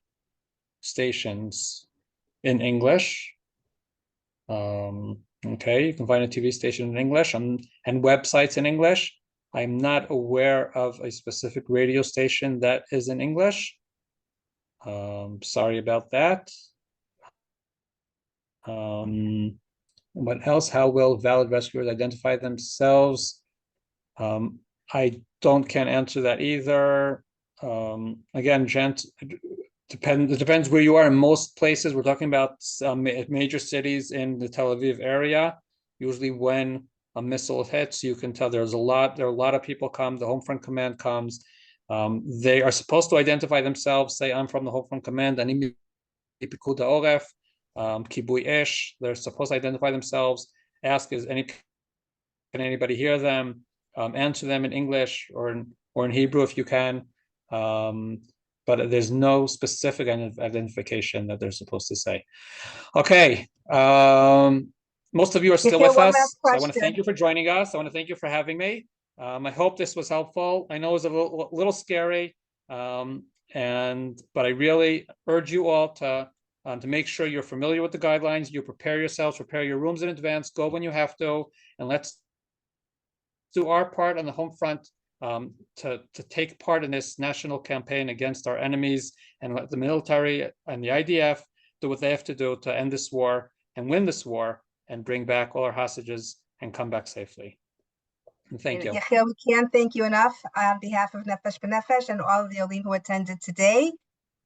stations in English. Okay, you can find a TV station in English and websites in English. I'm not aware of a specific radio station that is in English. Sorry about that. What else? How will valid rescuers identify themselves? I can't answer that either. Again, it depends where you are. In most places, we're talking about major cities in the Tel Aviv area. Usually when a missile hits, you can tell there are a lot of people come, the home front command comes. They are supposed to identify themselves, say, I'm from the home front command, I need Pikud Ha'Oref, Kibui Esh. They're supposed to identify themselves, ask, can anybody hear them? Answer them in English or in Hebrew if you can. But there's no specific identification that they're supposed to say. Okay. Most of you are still with us. So I want to thank you for joining us. I want to thank you for having me. I hope this was helpful. I know it was a little scary, but I really urge you all to make sure you're familiar with the guidelines. You prepare yourselves, prepare your rooms in advance, go when you have to, and let's do our part on the home front to take part in this national campaign against our enemies, and let the military and the IDF do what they have to do to end this war and win this war and bring back all our hostages and come back safely. And thank you. Yechiel, we can't thank you enough on behalf of Nefesh B'Nefesh and all of the Olim who attended today.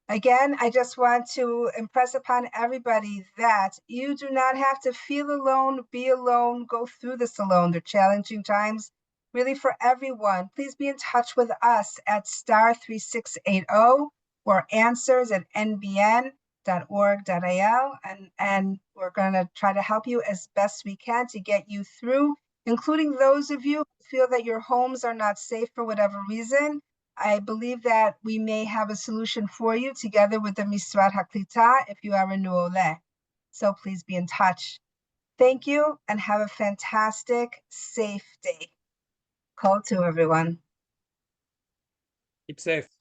Again, I just want to impress upon everybody that you do not have to feel alone, be alone, go through this alone. They're challenging times, really, for everyone. Please be in touch with us at *3680 or answers at nbn.org.il, and we're going to try to help you as best we can to get you through, including those of you who feel that your homes are not safe for whatever reason. I believe that we may have a solution for you together with the Misrad HaKlita if you are a new Oleh. So please be in touch. Thank you and have a fantastic, safe day. Call to everyone. Keep safe.